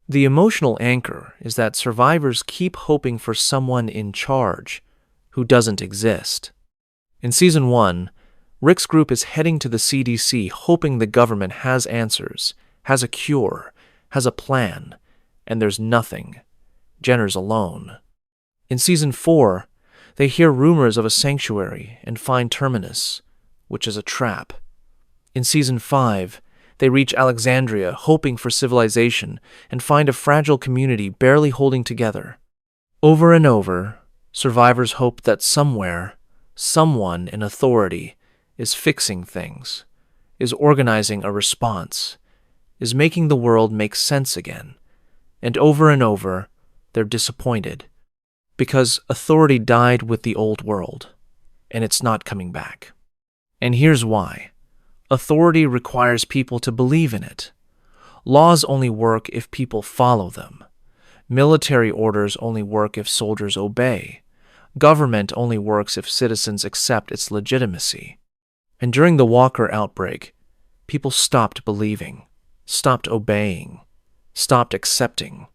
The emotional anchor is that survivors keep hoping for someone in charge who doesn't exist. In Season 1, Rick's group is heading to the CDC hoping the government has answers, has a cure, has a plan, and there's nothing. Jenner's alone. In Season 4, they hear rumors of a sanctuary and find Terminus, which is a trap. In Season 5, they reach Alexandria hoping for civilization and find a fragile community barely holding together. Over and over, survivors hope that somewhere, someone in authority is fixing things, is organizing a response, is making the world make sense again. And over, they're disappointed. Because authority died with the old world, and it's not coming back. And here's why. Authority requires people to believe in it. Laws only work if people follow them. Military orders only work if soldiers obey. Government only works if citizens accept its legitimacy. And during the Walker outbreak, people stopped believing, stopped obeying, stopped accepting,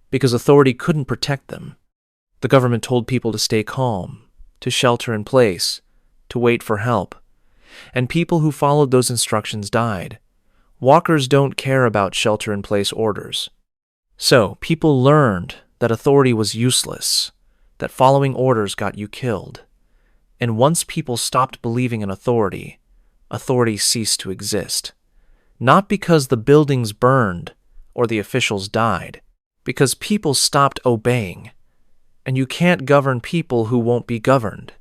because authority couldn't protect them. The government told people to stay calm, to shelter in place, to wait for help. And people who followed those instructions died. Walkers don't care about shelter-in-place orders. So, people learned that authority was useless, that following orders got you killed. And once people stopped believing in authority, authority ceased to exist. Not because the buildings burned or the officials died, because people stopped obeying. And you can't govern people who won't be governed.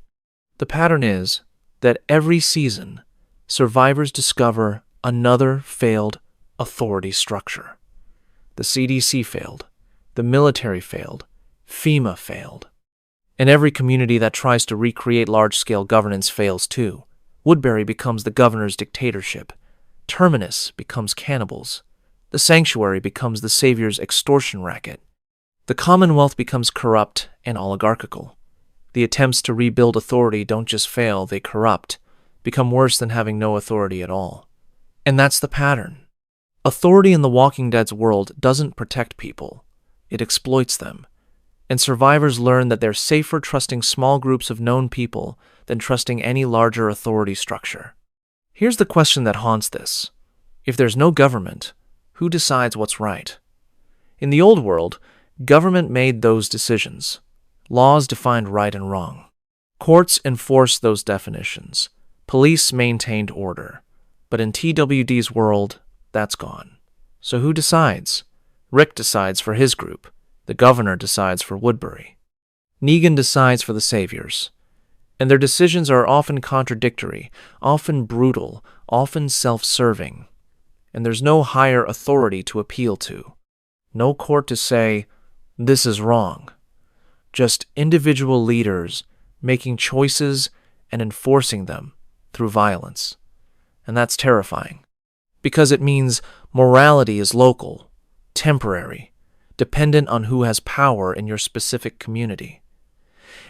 The pattern is that every season, survivors discover another failed authority structure. The CDC failed, the military failed, FEMA failed. And every community that tries to recreate large-scale governance fails too. Woodbury becomes the governor's dictatorship. Terminus becomes cannibals. The sanctuary becomes the savior's extortion racket. The Commonwealth becomes corrupt and oligarchical. The attempts to rebuild authority don't just fail, they corrupt, become worse than having no authority at all. And that's the pattern. Authority in The Walking Dead's world doesn't protect people. It exploits them. And survivors learn that they're safer trusting small groups of known people than trusting any larger authority structure. Here's the question that haunts this. If there's no government, who decides what's right? In the old world, government made those decisions. Laws defined right and wrong. Courts enforced those definitions. Police maintained order. But in TWD's world, that's gone. So who decides? Rick decides for his group. The governor decides for Woodbury. Negan decides for the saviors. And their decisions are often contradictory, often brutal, often self-serving. And there's no higher authority to appeal to. No court to say, this is wrong. Just individual leaders making choices and enforcing them through violence. And that's terrifying, because it means morality is local, temporary, dependent on who has power in your specific community.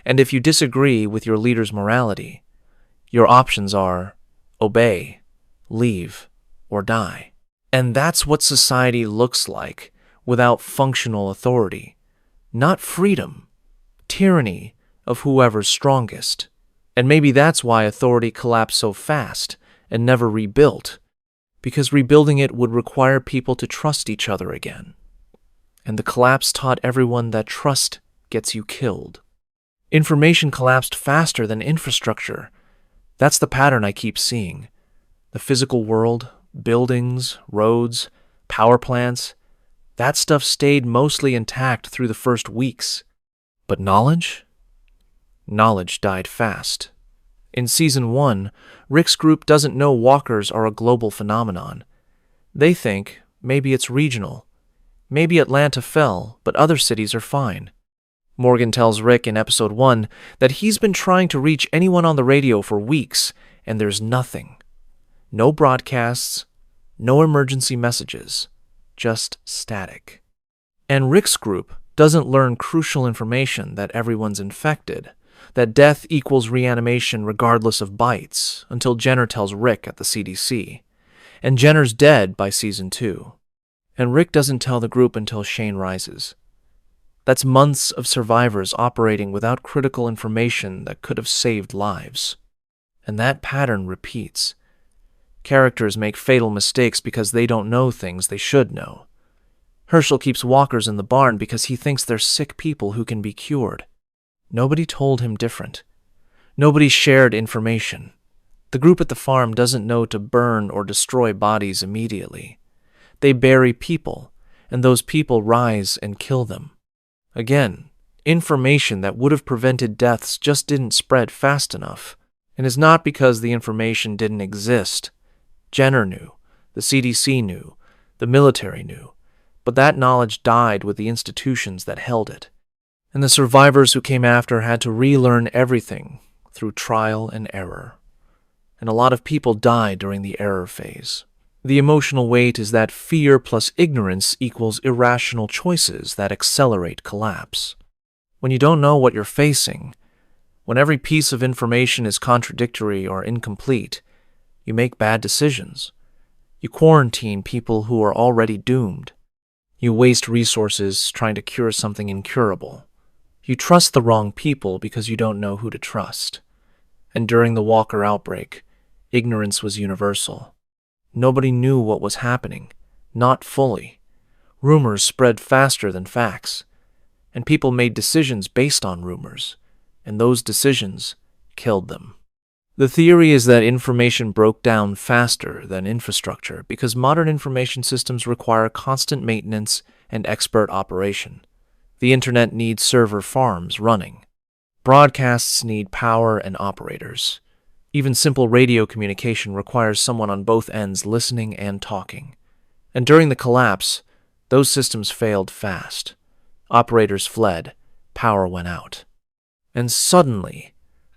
And if you disagree with your leader's morality, your options are obey, leave, or die. And that's what society looks like without functional authority. Not freedom, tyranny of whoever's strongest. And maybe that's why authority collapsed so fast and never rebuilt, because rebuilding it would require people to trust each other again. And the collapse taught everyone that trust gets you killed. Information collapsed faster than infrastructure. That's the pattern I keep seeing. The physical world, buildings, roads, power plants, that stuff stayed mostly intact through the first weeks. But knowledge? Knowledge died fast. In Season 1, Rick's group doesn't know walkers are a global phenomenon. They think maybe it's regional. Maybe Atlanta fell, but other cities are fine. Morgan tells Rick in Episode 1 that he's been trying to reach anyone on the radio for weeks, and there's nothing. No broadcasts, no emergency messages, just static. And Rick's group doesn't learn crucial information that everyone's infected, that death equals reanimation regardless of bites, until Jenner tells Rick at the CDC. And Jenner's dead by Season 2. And Rick doesn't tell the group until Shane rises. That's months of survivors operating without critical information that could have saved lives. And that pattern repeats. Characters make fatal mistakes because they don't know things they should know. Herschel keeps walkers in the barn because he thinks they're sick people who can be cured. Nobody told him different. Nobody shared information. The group at the farm doesn't know to burn or destroy bodies immediately. They bury people, and those people rise and kill them. Again, information that would have prevented deaths just didn't spread fast enough. And it's not because the information didn't exist. Jenner knew, the CDC knew, the military knew, but that knowledge died with the institutions that held it. And the survivors who came after had to relearn everything through trial and error. And a lot of people died during the error phase. The emotional weight is that fear plus ignorance equals irrational choices that accelerate collapse. When you don't know what you're facing, when every piece of information is contradictory or incomplete, you make bad decisions. You quarantine people who are already doomed. You waste resources trying to cure something incurable. You trust the wrong people because you don't know who to trust. And during the Walker outbreak, ignorance was universal. Nobody knew what was happening, not fully. Rumors spread faster than facts, and people made decisions based on rumors, and those decisions killed them. The theory is that information broke down faster than infrastructure because modern information systems require constant maintenance and expert operation. The internet needs server farms running. Broadcasts need power and operators. Even simple radio communication requires someone on both ends listening and talking. And during the collapse, those systems failed fast. Operators fled, power went out. And suddenly,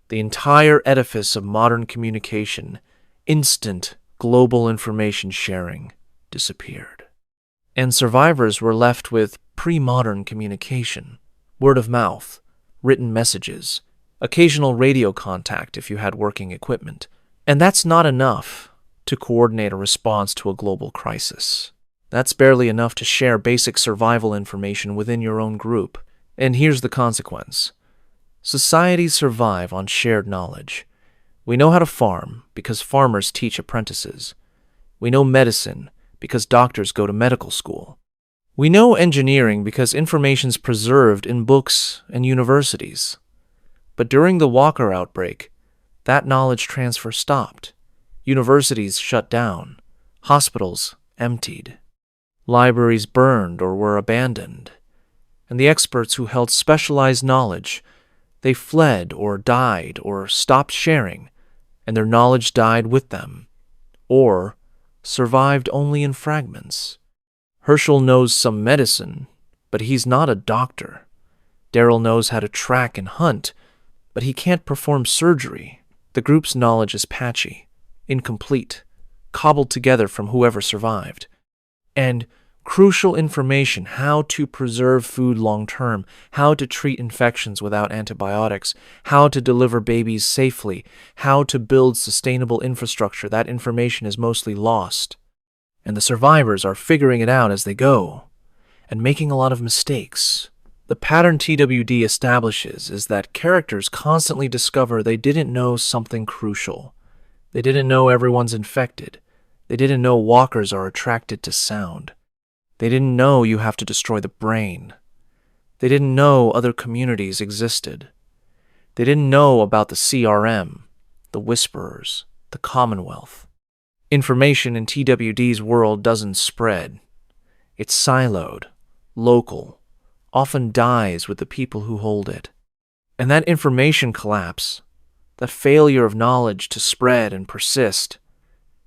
the entire edifice of modern communication, instant global information sharing, disappeared. And survivors were left with pre-modern communication, word of mouth, written messages, occasional radio contact if you had working equipment. And that's not enough to coordinate a response to a global crisis. That's barely enough to share basic survival information within your own group. And here's the consequence. Societies survive on shared knowledge. We know how to farm because farmers teach apprentices. We know medicine because doctors go to medical school. We know engineering because information's preserved in books and universities. But during the Walker outbreak, that knowledge transfer stopped. Universities shut down. Hospitals emptied. Libraries burned or were abandoned. And the experts who held specialized knowledge, they fled or died or stopped sharing, and their knowledge died with them, or survived only in fragments. Herschel knows some medicine, but he's not a doctor. Daryl knows how to track and hunt, but he can't perform surgery. The group's knowledge is patchy, incomplete, cobbled together from whoever survived. And crucial information, how to preserve food long-term, how to treat infections without antibiotics, how to deliver babies safely, how to build sustainable infrastructure, that information is mostly lost. And the survivors are figuring it out as they go, and making a lot of mistakes, The pattern TWD establishes is that characters constantly discover they didn't know something crucial. They didn't know everyone's infected. They didn't know walkers are attracted to sound. They didn't know you have to destroy the brain. They didn't know other communities existed. They didn't know about the CRM, the Whisperers, the Commonwealth. Information in TWD's world doesn't spread. It's siloed, local, often dies with the people who hold it. And that information collapse, that failure of knowledge to spread and persist,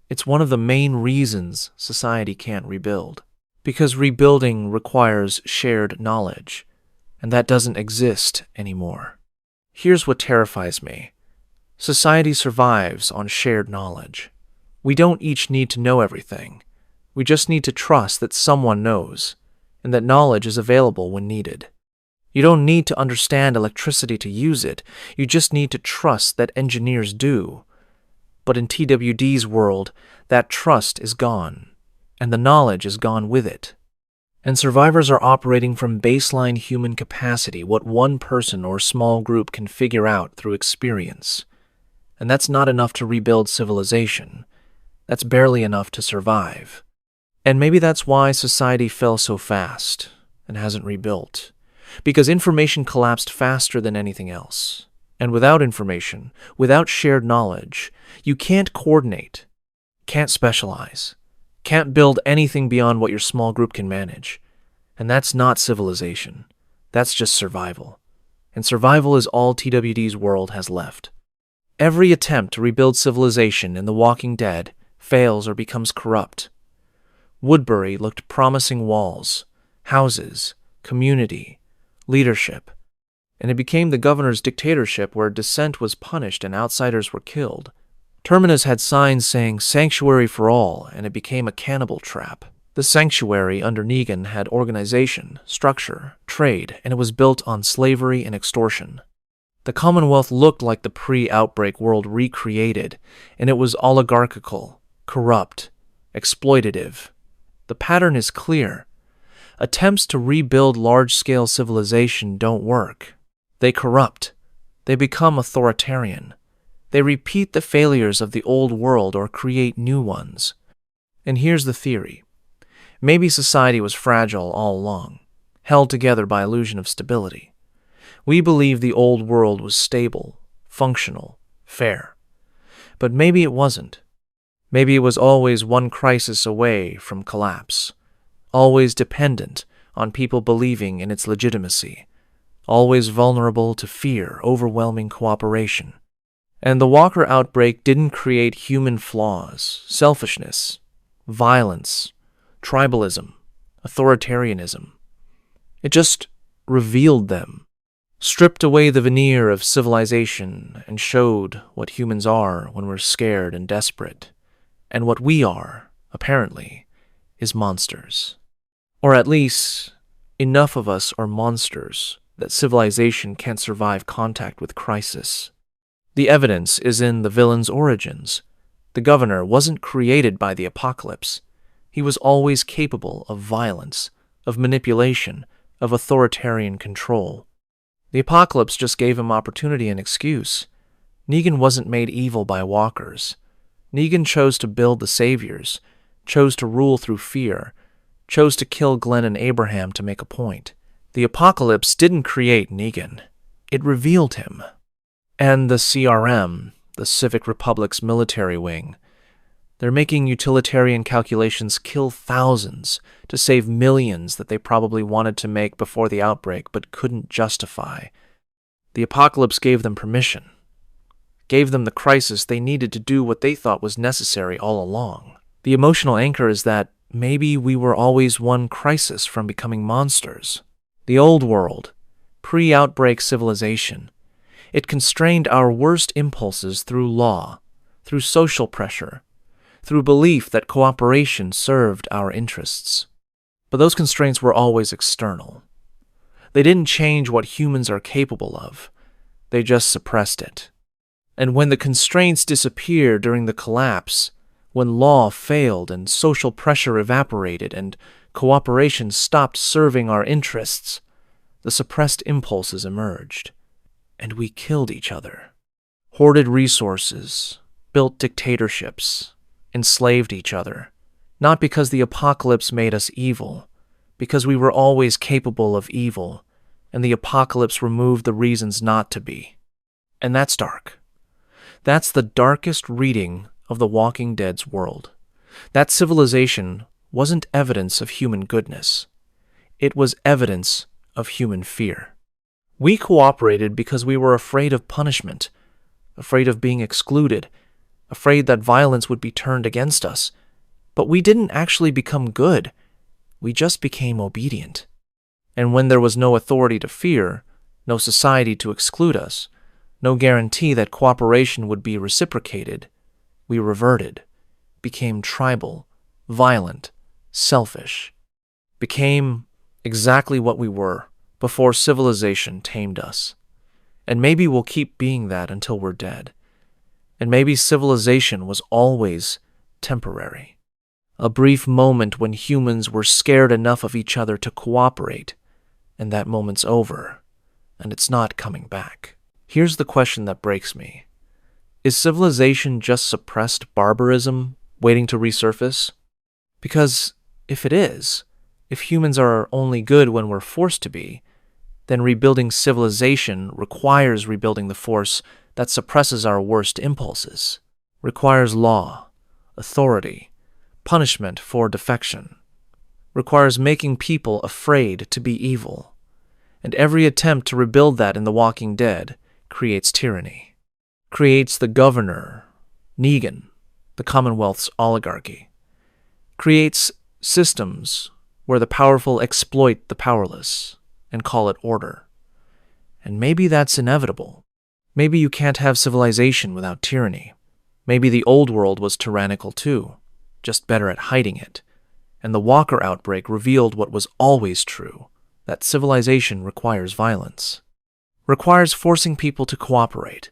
it's one of the main reasons society can't rebuild. Because rebuilding requires shared knowledge, and that doesn't exist anymore. Here's what terrifies me. Society survives on shared knowledge. We don't each need to know everything. We just need to trust that someone knows, and that knowledge is available when needed. You don't need to understand electricity to use it. You just need to trust that engineers do. But in TWD's world, that trust is gone, and the knowledge is gone with it. And survivors are operating from baseline human capacity, what one person or small group can figure out through experience. And that's not enough to rebuild civilization. That's barely enough to survive. And maybe that's why society fell so fast and hasn't rebuilt. Because information collapsed faster than anything else. And without information, without shared knowledge, you can't coordinate, can't specialize, can't build anything beyond what your small group can manage. And that's not civilization. That's just survival. And survival is all TWD's world has left. Every attempt to rebuild civilization in The Walking Dead fails or becomes corrupt. Woodbury looked promising walls, houses, community, leadership, and it became the governor's dictatorship where dissent was punished and outsiders were killed. Terminus had signs saying sanctuary for all, and it became a cannibal trap. The sanctuary under Negan had organization, structure, trade, and it was built on slavery and extortion. The Commonwealth looked like the pre-outbreak world recreated, and it was oligarchical, corrupt, exploitative. The pattern is clear. Attempts to rebuild large-scale civilization don't work. They corrupt. They become authoritarian. They repeat the failures of the old world or create new ones. And here's the theory. Maybe society was fragile all along, held together by illusion of stability. We believe the old world was stable, functional, fair. But maybe it wasn't. Maybe it was always one crisis away from collapse, always dependent on people believing in its legitimacy, always vulnerable to fear, overwhelming cooperation. And the Walker outbreak didn't create human flaws, selfishness, violence, tribalism, authoritarianism. It just revealed them, stripped away the veneer of civilization and showed what humans are when we're scared and desperate. And what we are, apparently, is monsters. Or at least, enough of us are monsters that civilization can't survive contact with crisis. The evidence is in the villain's origins. The governor wasn't created by the apocalypse. He was always capable of violence, of manipulation, of authoritarian control. The apocalypse just gave him opportunity and excuse. Negan wasn't made evil by walkers. Negan chose to build the saviors, chose to rule through fear, chose to kill Glenn and Abraham to make a point. The apocalypse didn't create Negan. It revealed him. And the CRM, the Civic Republic's military wing, they're making utilitarian calculations kill thousands to save millions that they probably wanted to make before the outbreak but couldn't justify. The apocalypse gave them permission, gave them the crisis they needed to do what they thought was necessary all along. The emotional anchor is that maybe we were always one crisis from becoming monsters. The old world, pre-outbreak civilization, it constrained our worst impulses through law, through social pressure, through belief that cooperation served our interests. But those constraints were always external. They didn't change what humans are capable of. They just suppressed it. And when the constraints disappeared during the collapse, when law failed and social pressure evaporated and cooperation stopped serving our interests, the suppressed impulses emerged, and we killed each other. Hoarded resources, built dictatorships, enslaved each other, not because the apocalypse made us evil, because we were always capable of evil, and the apocalypse removed the reasons not to be. And that's dark. That's the darkest reading of The Walking Dead's world. That civilization wasn't evidence of human goodness. It was evidence of human fear. We cooperated because we were afraid of punishment, afraid of being excluded, afraid that violence would be turned against us. But we didn't actually become good. We just became obedient. And when there was no authority to fear, no society to exclude us, no guarantee that cooperation would be reciprocated, we reverted, became tribal, violent, selfish, became exactly what we were before civilization tamed us. And maybe we'll keep being that until we're dead. And maybe civilization was always temporary. A brief moment when humans were scared enough of each other to cooperate, and that moment's over, and it's not coming back. Here's the question that breaks me. Is civilization just suppressed barbarism waiting to resurface? Because if it is, if humans are only good when we're forced to be, then rebuilding civilization requires rebuilding the force that suppresses our worst impulses, requires law, authority, punishment for defection, requires making people afraid to be evil, and every attempt to rebuild that in The Walking Dead creates tyranny, creates the governor, Negan, the Commonwealth's oligarchy, creates systems where the powerful exploit the powerless and call it order. And maybe that's inevitable. Maybe you can't have civilization without tyranny. Maybe the old world was tyrannical too, just better at hiding it. And the Walker outbreak revealed what was always true, that civilization requires violence, requires forcing people to cooperate.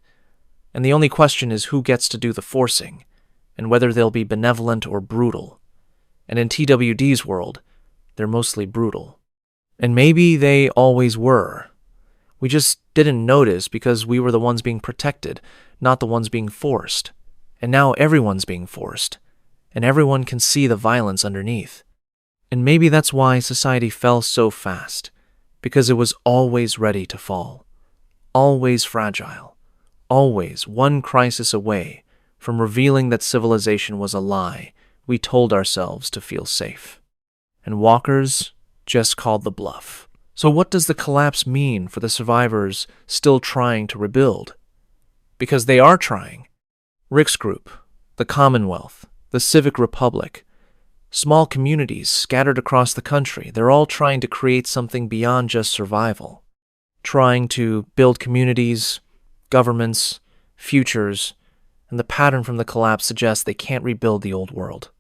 And the only question is who gets to do the forcing, and whether they'll be benevolent or brutal. And in TWD's world, they're mostly brutal. And maybe they always were. We just didn't notice because we were the ones being protected, not the ones being forced. And now everyone's being forced, and everyone can see the violence underneath. And maybe that's why society fell so fast, because it was always ready to fall, always fragile, always one crisis away from revealing that civilization was a lie we told ourselves to feel safe. And walkers just called the bluff. So what does the collapse mean for the survivors still trying to rebuild? Because they are trying. Rick's group, the Commonwealth, the Civic Republic, small communities scattered across the country, they're all trying to create something beyond just survival. Trying to build communities, governments, futures, and the pattern from the collapse suggests they can't rebuild the old world.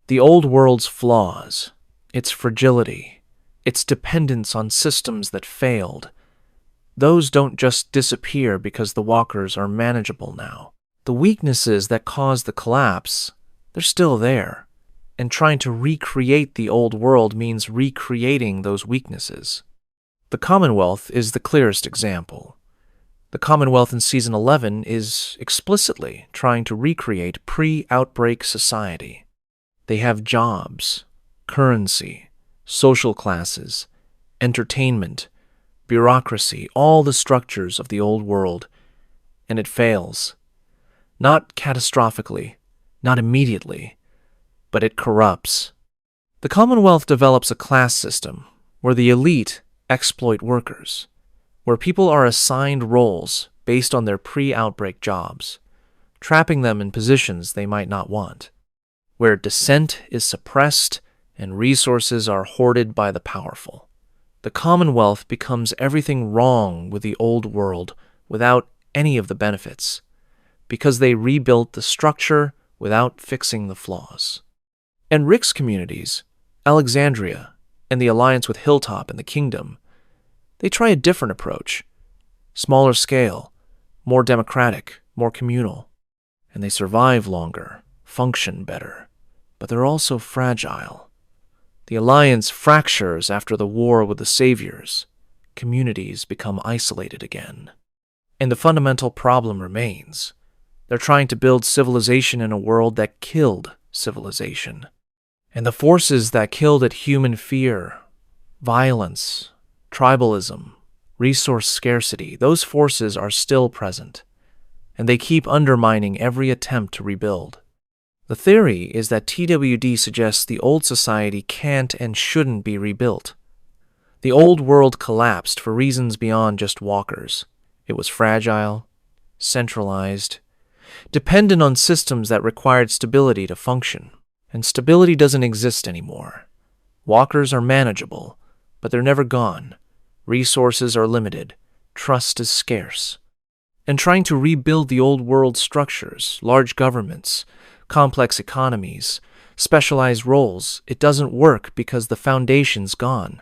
The old world's flaws, its fragility, its dependence on systems that failed, those don't just disappear because the walkers are manageable now. The weaknesses that caused the collapse, they're still there, and trying to recreate the old world means recreating those weaknesses. The Commonwealth is the clearest example. The Commonwealth in Season 11 is explicitly trying to recreate pre-outbreak society. They have jobs, currency, social classes, entertainment, bureaucracy, all the structures of the old world, and it fails. Not catastrophically, not immediately, but it corrupts. The Commonwealth develops a class system where the elite exploit workers, where people are assigned roles based on their pre-outbreak jobs, trapping them in positions they might not want, where dissent is suppressed and resources are hoarded by the powerful. The Commonwealth becomes everything wrong with the old world without any of the benefits, because they rebuilt the structure without fixing the flaws. And Rick's communities, Alexandria, and the alliance with Hilltop and the Kingdom, they try a different approach, smaller scale, more democratic, more communal, and they survive longer, function better, but they're also fragile. The alliance fractures after the war with the Saviors, communities become isolated again. And the fundamental problem remains. They're trying to build civilization in a world that killed civilization. And the forces that killed it, human fear, violence, tribalism, resource scarcity, those forces are still present, and they keep undermining every attempt to rebuild. The theory is that TWD suggests the old society can't and shouldn't be rebuilt. The old world collapsed for reasons beyond just walkers. It was fragile, centralized, dependent on systems that required stability to function. And stability doesn't exist anymore. Walkers are manageable, but they're never gone. Resources are limited. Trust is scarce. And trying to rebuild the old world structures, large governments, complex economies, specialized roles, it doesn't work because the foundation's gone.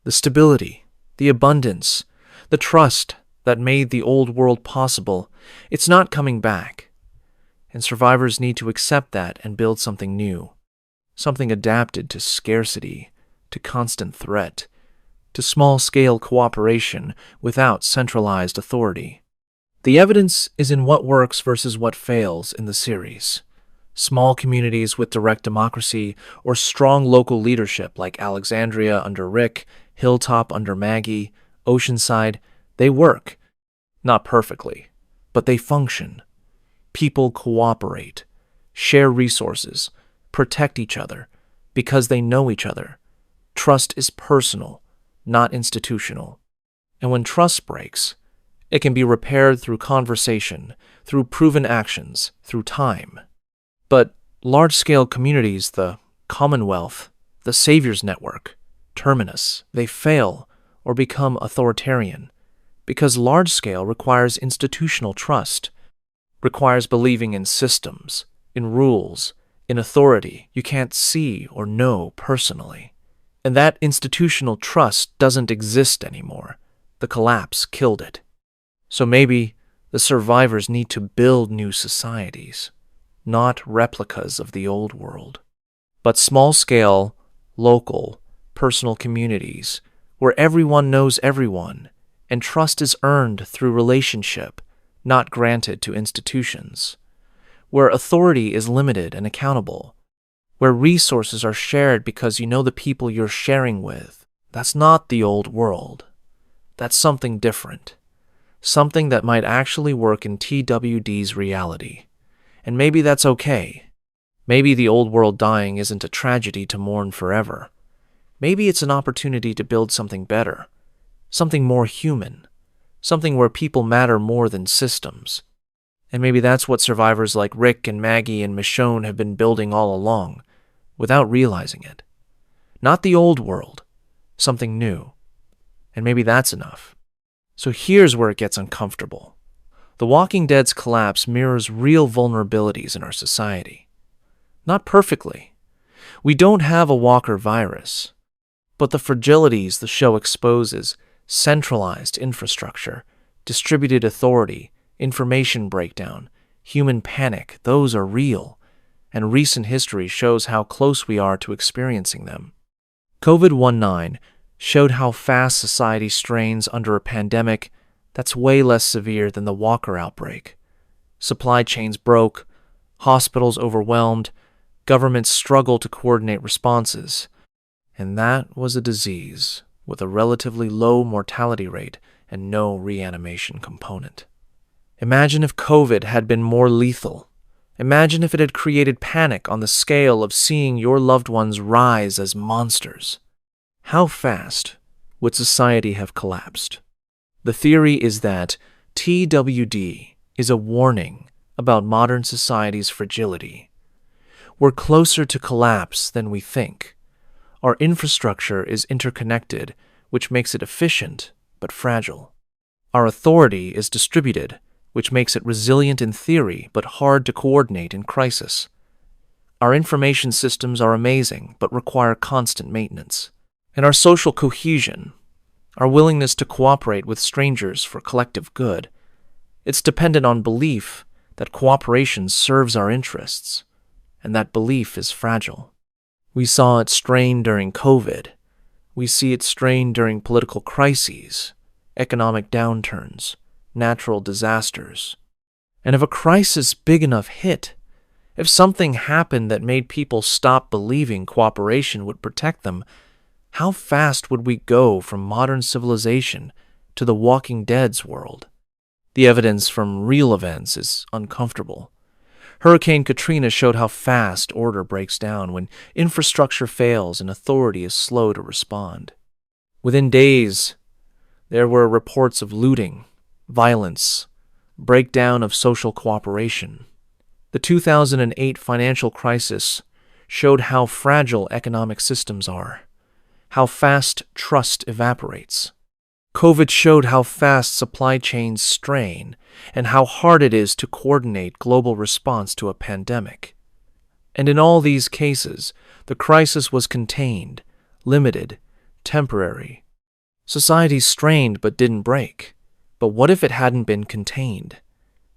The stability, the abundance, the trust that made the old world possible, it's not coming back. And survivors need to accept that and build something new, something adapted to scarcity, to constant threat, to small-scale cooperation without centralized authority. The evidence is in what works versus what fails in the series. Small communities with direct democracy or strong local leadership like Alexandria under Rick, Hilltop under Maggie, Oceanside, they work. Not perfectly, but they function. People cooperate, share resources, protect each other because they know each other. Trust is personal, not institutional. And when trust breaks, it can be repaired through conversation, through proven actions, through time. But large-scale communities, the Commonwealth, the Saviors Network, Terminus, they fail or become authoritarian because large-scale requires institutional trust, requires believing in systems, in rules, in authority you can't see or know personally. And that institutional trust doesn't exist anymore. The collapse killed it. So maybe the survivors need to build new societies, not replicas of the old world, but small-scale, local, personal communities where everyone knows everyone and trust is earned through relationship, not granted to institutions, where authority is limited and accountable, where resources are shared because you know the people you're sharing with. That's not the old world. That's something different, something that might actually work in TWD's reality. And maybe that's okay. Maybe the old world dying isn't a tragedy to mourn forever. Maybe it's an opportunity to build something better, something more human, something where people matter more than systems. And maybe that's what survivors like Rick and Maggie and Michonne have been building all along, without realizing it. Not the old world, something new. And maybe that's enough. So here's where it gets uncomfortable. The Walking Dead's collapse mirrors real vulnerabilities in our society. Not perfectly. We don't have a Walker virus. But the fragilities the show exposes, centralized infrastructure, distributed authority, information breakdown, human panic, those are real, and recent history shows how close we are to experiencing them. COVID-19 showed how fast society strains under a pandemic that's way less severe than the Walker outbreak. Supply chains broke, hospitals overwhelmed, governments struggled to coordinate responses. And that was a disease with a relatively low mortality rate and no reanimation component. Imagine if COVID had been more lethal. Imagine if it had created panic on the scale of seeing your loved ones rise as monsters. How fast would society have collapsed? The theory is that TWD is a warning about modern society's fragility. We're closer to collapse than we think. Our infrastructure is interconnected, which makes it efficient but fragile. Our authority is distributed, which makes it resilient in theory but hard to coordinate in crisis. Our information systems are amazing but require constant maintenance. And our social cohesion, our willingness to cooperate with strangers for collective good, it's dependent on belief that cooperation serves our interests, and that belief is fragile. We saw it strain during COVID. We see it strain during political crises, economic downturns, natural disasters. And if a crisis big enough hit, if something happened that made people stop believing cooperation would protect them, how fast would we go from modern civilization to the Walking Dead's world? The evidence from real events is uncomfortable. Hurricane Katrina showed how fast order breaks down when infrastructure fails and authority is slow to respond. Within days, there were reports of looting, violence, breakdown of social cooperation. The 2008 financial crisis showed how fragile economic systems are, how fast trust evaporates. COVID showed how fast supply chains strain and how hard it is to coordinate global response to a pandemic. And in all these cases, the crisis was contained, limited, temporary. Society strained but didn't break. But what if it hadn't been contained?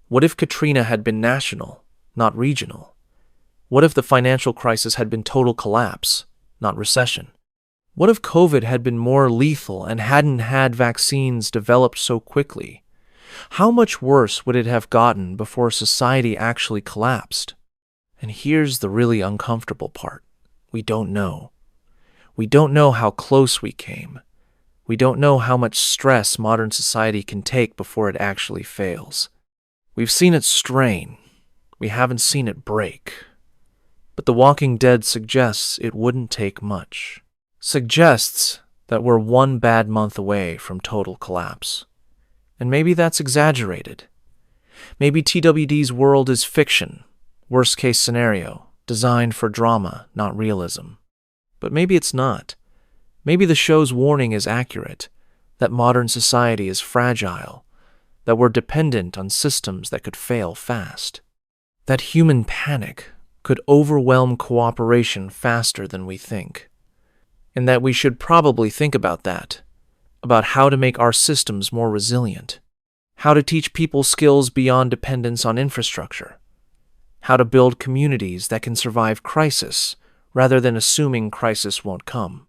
What if Katrina had been national, not regional? What if the financial crisis had been total collapse, not recession? What if COVID had been more lethal and hadn't had vaccines developed so quickly? How much worse would it have gotten before society actually collapsed? And here's the really uncomfortable part. We don't know. We don't know how close we came. We don't know how much stress modern society can take before it actually fails. We've seen it strain. We haven't seen it break. But The Walking Dead suggests it wouldn't take much. Suggests that we're one bad month away from total collapse. And maybe that's exaggerated. Maybe TWD's world is fiction, worst-case scenario, designed for drama, not realism. But maybe it's not. Maybe the show's warning is accurate, that modern society is fragile, that we're dependent on systems that could fail fast, that human panic could overwhelm cooperation faster than we think. And that we should probably think about that, about how to make our systems more resilient, how to teach people skills beyond dependence on infrastructure, how to build communities that can survive crisis rather than assuming crisis won't come.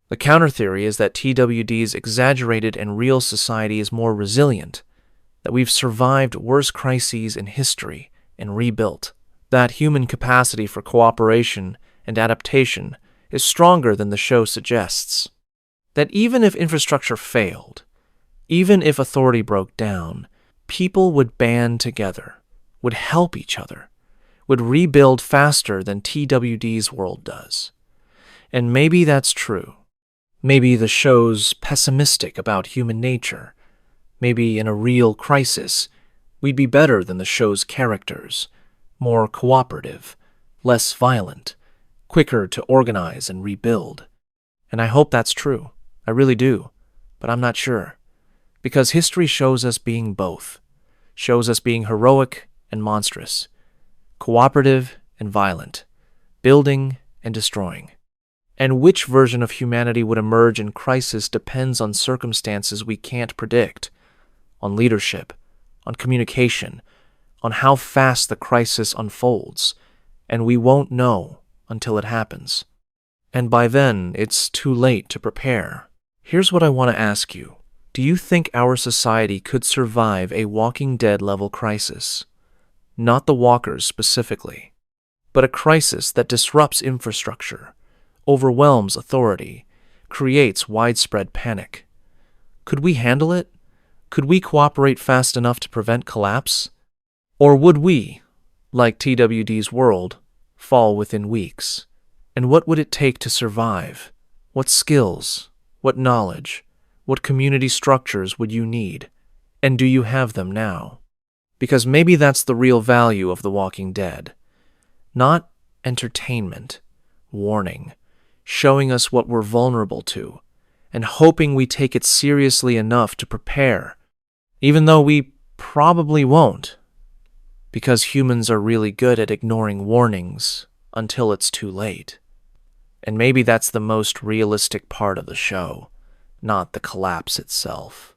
The counter-theory is that TWD's exaggerated and real society is more resilient, that we've survived worse crises in history and rebuilt, that human capacity for cooperation and adaptation is stronger than the show suggests. That even if infrastructure failed, even if authority broke down, people would band together, would help each other, would rebuild faster than TWD's world does. And maybe that's true. Maybe the show's pessimistic about human nature. Maybe in a real crisis, we'd be better than the show's characters, more cooperative, less violent, quicker to organize and rebuild. And I hope that's true. I really do. But I'm not sure. Because history shows us being both. Shows us being heroic and monstrous. Cooperative and violent. Building and destroying. And which version of humanity would emerge in crisis depends on circumstances we can't predict. On leadership. On communication. On how fast the crisis unfolds. And we won't know until it happens. And by then, it's too late to prepare. Here's what I want to ask you. Do you think our society could survive a Walking Dead level crisis? Not the walkers specifically, but a crisis that disrupts infrastructure, overwhelms authority, creates widespread panic. Could we handle it? Could we cooperate fast enough to prevent collapse? Or would we, like TWD's world, fall within weeks? And what would it take to survive? What skills? What knowledge? What community structures would you need? And do you have them now? Because maybe that's the real value of The Walking Dead. Not entertainment, warning, showing us what we're vulnerable to, and hoping we take it seriously enough to prepare, even though we probably won't. Because humans are really good at ignoring warnings until it's too late. And maybe that's the most realistic part of the show, not the collapse itself.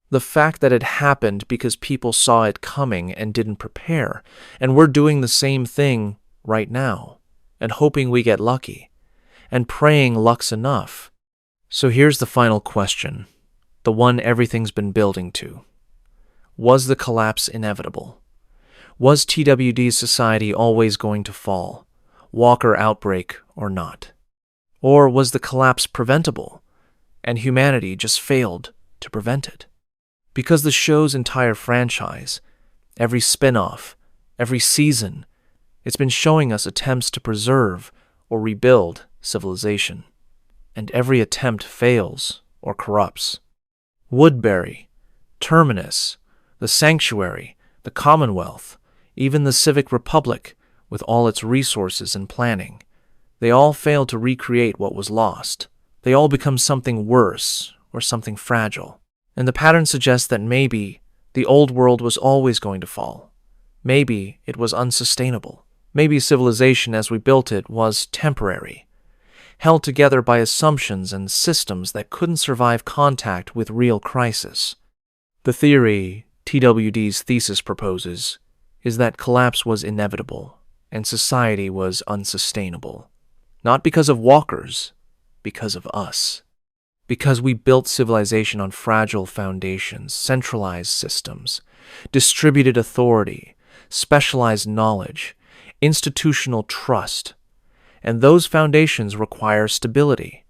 The fact that it happened because people saw it coming and didn't prepare, and we're doing the same thing right now, and hoping we get lucky, and praying luck's enough. So here's the final question, the one everything's been building to. Was the collapse inevitable? Was TWD's society always going to fall, Walker outbreak or not? Or was the collapse preventable, and humanity just failed to prevent it? Because the show's entire franchise, every spin-off, every season, it's been showing us attempts to preserve or rebuild civilization. And every attempt fails or corrupts. Woodbury, Terminus, the Sanctuary, the Commonwealth, even the Civic Republic, with all its resources and planning, they all fail to recreate what was lost. They all become something worse or something fragile. And the pattern suggests that maybe the old world was always going to fall. Maybe it was unsustainable. Maybe civilization as we built it was temporary, held together by assumptions and systems that couldn't survive contact with real crisis. The theory TWD's thesis proposes is that collapse was inevitable and society was unsustainable. Not because of walkers, because of us. Because we built civilization on fragile foundations, centralized systems, distributed authority, specialized knowledge, institutional trust. And those foundations require stability,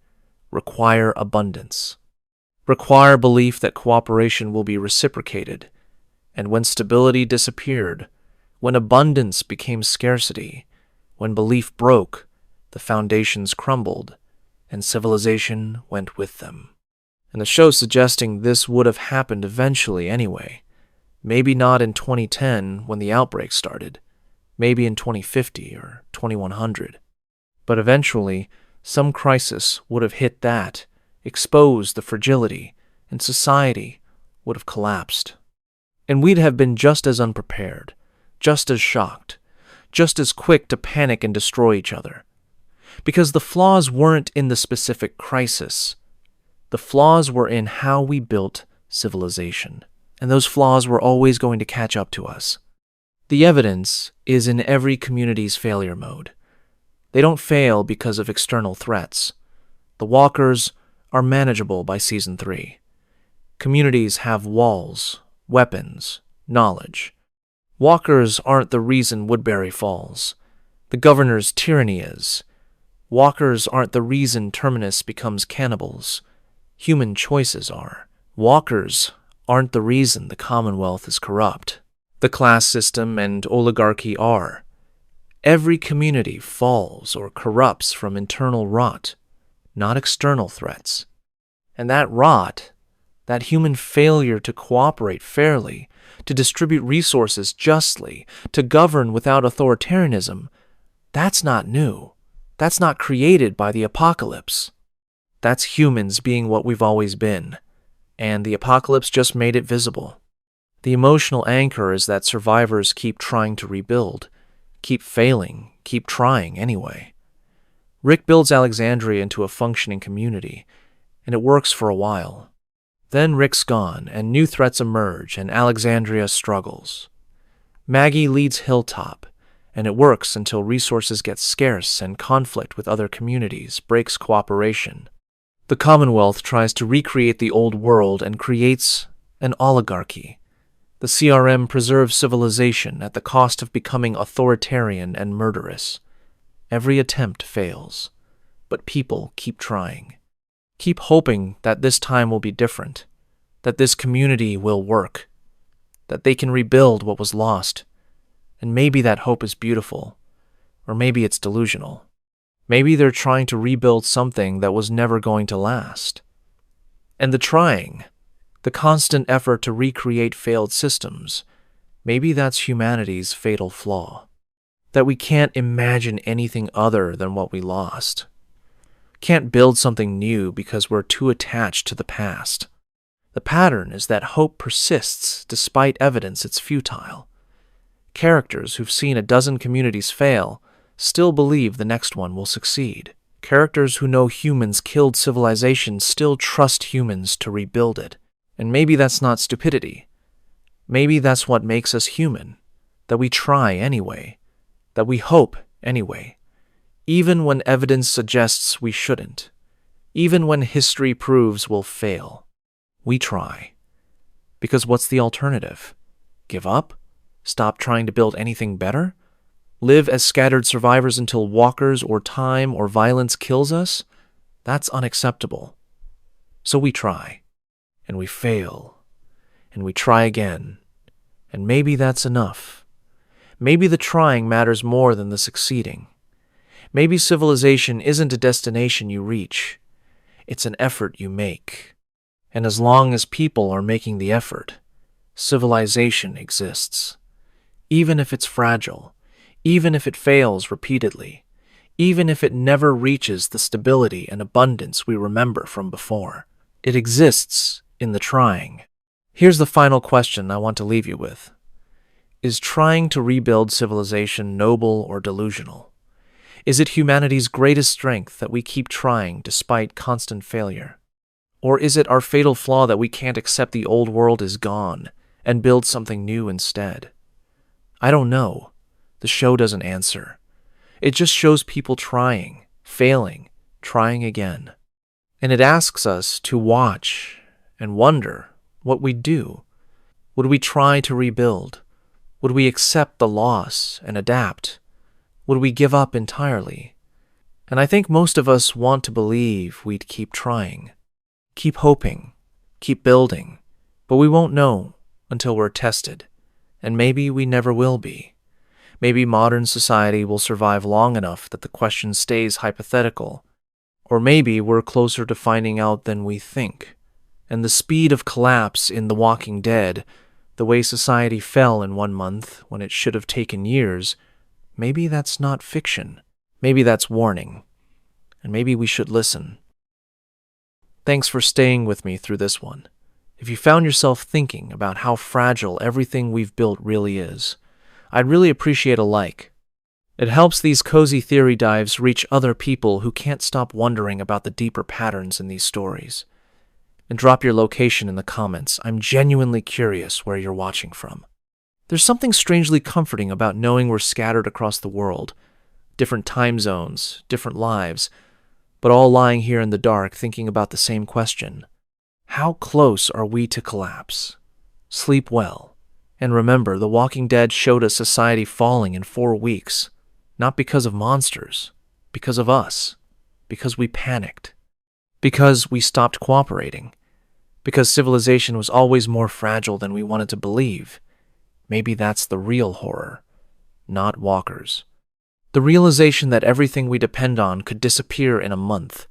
require abundance, require belief that cooperation will be reciprocated. And when stability disappeared, when abundance became scarcity, when belief broke, the foundations crumbled, and civilization went with them. And the show's suggesting this would have happened eventually anyway. Maybe not in 2010 when the outbreak started, maybe in 2050 or 2100. But eventually, some crisis would have hit that, exposed the fragility, and society would have collapsed. And we'd have been just as unprepared, just as shocked, just as quick to panic and destroy each other. Because the flaws weren't in the specific crisis. The flaws were in how we built civilization. And those flaws were always going to catch up to us. The evidence is in every community's failure mode. They don't fail because of external threats. The walkers are manageable by Season 3. Communities have walls, weapons, knowledge. Walkers aren't the reason Woodbury falls. The governor's tyranny is. Walkers aren't the reason Terminus becomes cannibals. Human choices are. Walkers aren't the reason the Commonwealth is corrupt. The class system and oligarchy are. Every community falls or corrupts from internal rot, not external threats. And that rot, that human failure to cooperate fairly, to distribute resources justly, to govern without authoritarianism, that's not new. That's not created by the apocalypse. That's humans being what we've always been, and the apocalypse just made it visible. The emotional anchor is that survivors keep trying to rebuild, keep failing, keep trying anyway. Rick builds Alexandria into a functioning community, and it works for a while. Then Rick's gone, and new threats emerge, and Alexandria struggles. Maggie leads Hilltop, and it works until resources get scarce and conflict with other communities breaks cooperation. The Commonwealth tries to recreate the old world and creates an oligarchy. The CRM preserves civilization at the cost of becoming authoritarian and murderous. Every attempt fails, but people keep trying. Keep hoping that this time will be different, that this community will work, that they can rebuild what was lost. And maybe that hope is beautiful, or maybe it's delusional. Maybe they're trying to rebuild something that was never going to last. And the trying, the constant effort to recreate failed systems, maybe that's humanity's fatal flaw. That we can't imagine anything other than what we lost. Can't build something new because we're too attached to the past. The pattern is that hope persists despite evidence it's futile. Characters who've seen a dozen communities fail still believe the next one will succeed. Characters who know humans killed civilization still trust humans to rebuild it. And maybe that's not stupidity. Maybe that's what makes us human. That we try anyway. That we hope anyway. Even when evidence suggests we shouldn't. Even when history proves we'll fail, we try. Because what's the alternative? Give up? Stop trying to build anything better? Live as scattered survivors until walkers or time or violence kills us? That's unacceptable. So we try, and we fail, and we try again, and maybe that's enough. Maybe the trying matters more than the succeeding. Maybe civilization isn't a destination you reach. It's an effort you make. And as long as people are making the effort, civilization exists. Even if it's fragile, even if it fails repeatedly, even if it never reaches the stability and abundance we remember from before, it exists in the trying. Here's the final question I want to leave you with. Is trying to rebuild civilization noble or delusional? Is it humanity's greatest strength that we keep trying despite constant failure? Or is it our fatal flaw that we can't accept the old world is gone and build something new instead? I don't know. The show doesn't answer. It just shows people trying, failing, trying again. And it asks us to watch and wonder what we'd do. Would we try to rebuild? Would we accept the loss and adapt? Would we give up entirely? And I think most of us want to believe we'd keep trying, keep hoping, keep building, but we won't know until we're tested, and maybe we never will be. Maybe modern society will survive long enough that the question stays hypothetical, or maybe we're closer to finding out than we think, and the speed of collapse in The Walking Dead, the way society fell in 1 month when it should have taken years, maybe that's not fiction. Maybe that's warning. And maybe we should listen. Thanks for staying with me through this one. If you found yourself thinking about how fragile everything we've built really is, I'd really appreciate a like. It helps these cozy theory dives reach other people who can't stop wondering about the deeper patterns in these stories. And drop your location in the comments. I'm genuinely curious where you're watching from. There's something strangely comforting about knowing we're scattered across the world, different time zones, different lives, but all lying here in the dark thinking about the same question. How close are we to collapse? Sleep well. And remember, The Walking Dead showed a society falling in 4 weeks, not because of monsters, because of us, because we panicked, because we stopped cooperating, because civilization was always more fragile than we wanted to believe. Maybe that's the real horror, not walkers. The realization that everything we depend on could disappear in a month,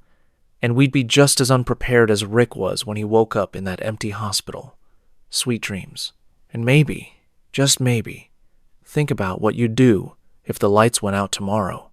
and we'd be just as unprepared as Rick was when he woke up in that empty hospital. Sweet dreams. And maybe, just maybe, think about what you'd do if the lights went out tomorrow.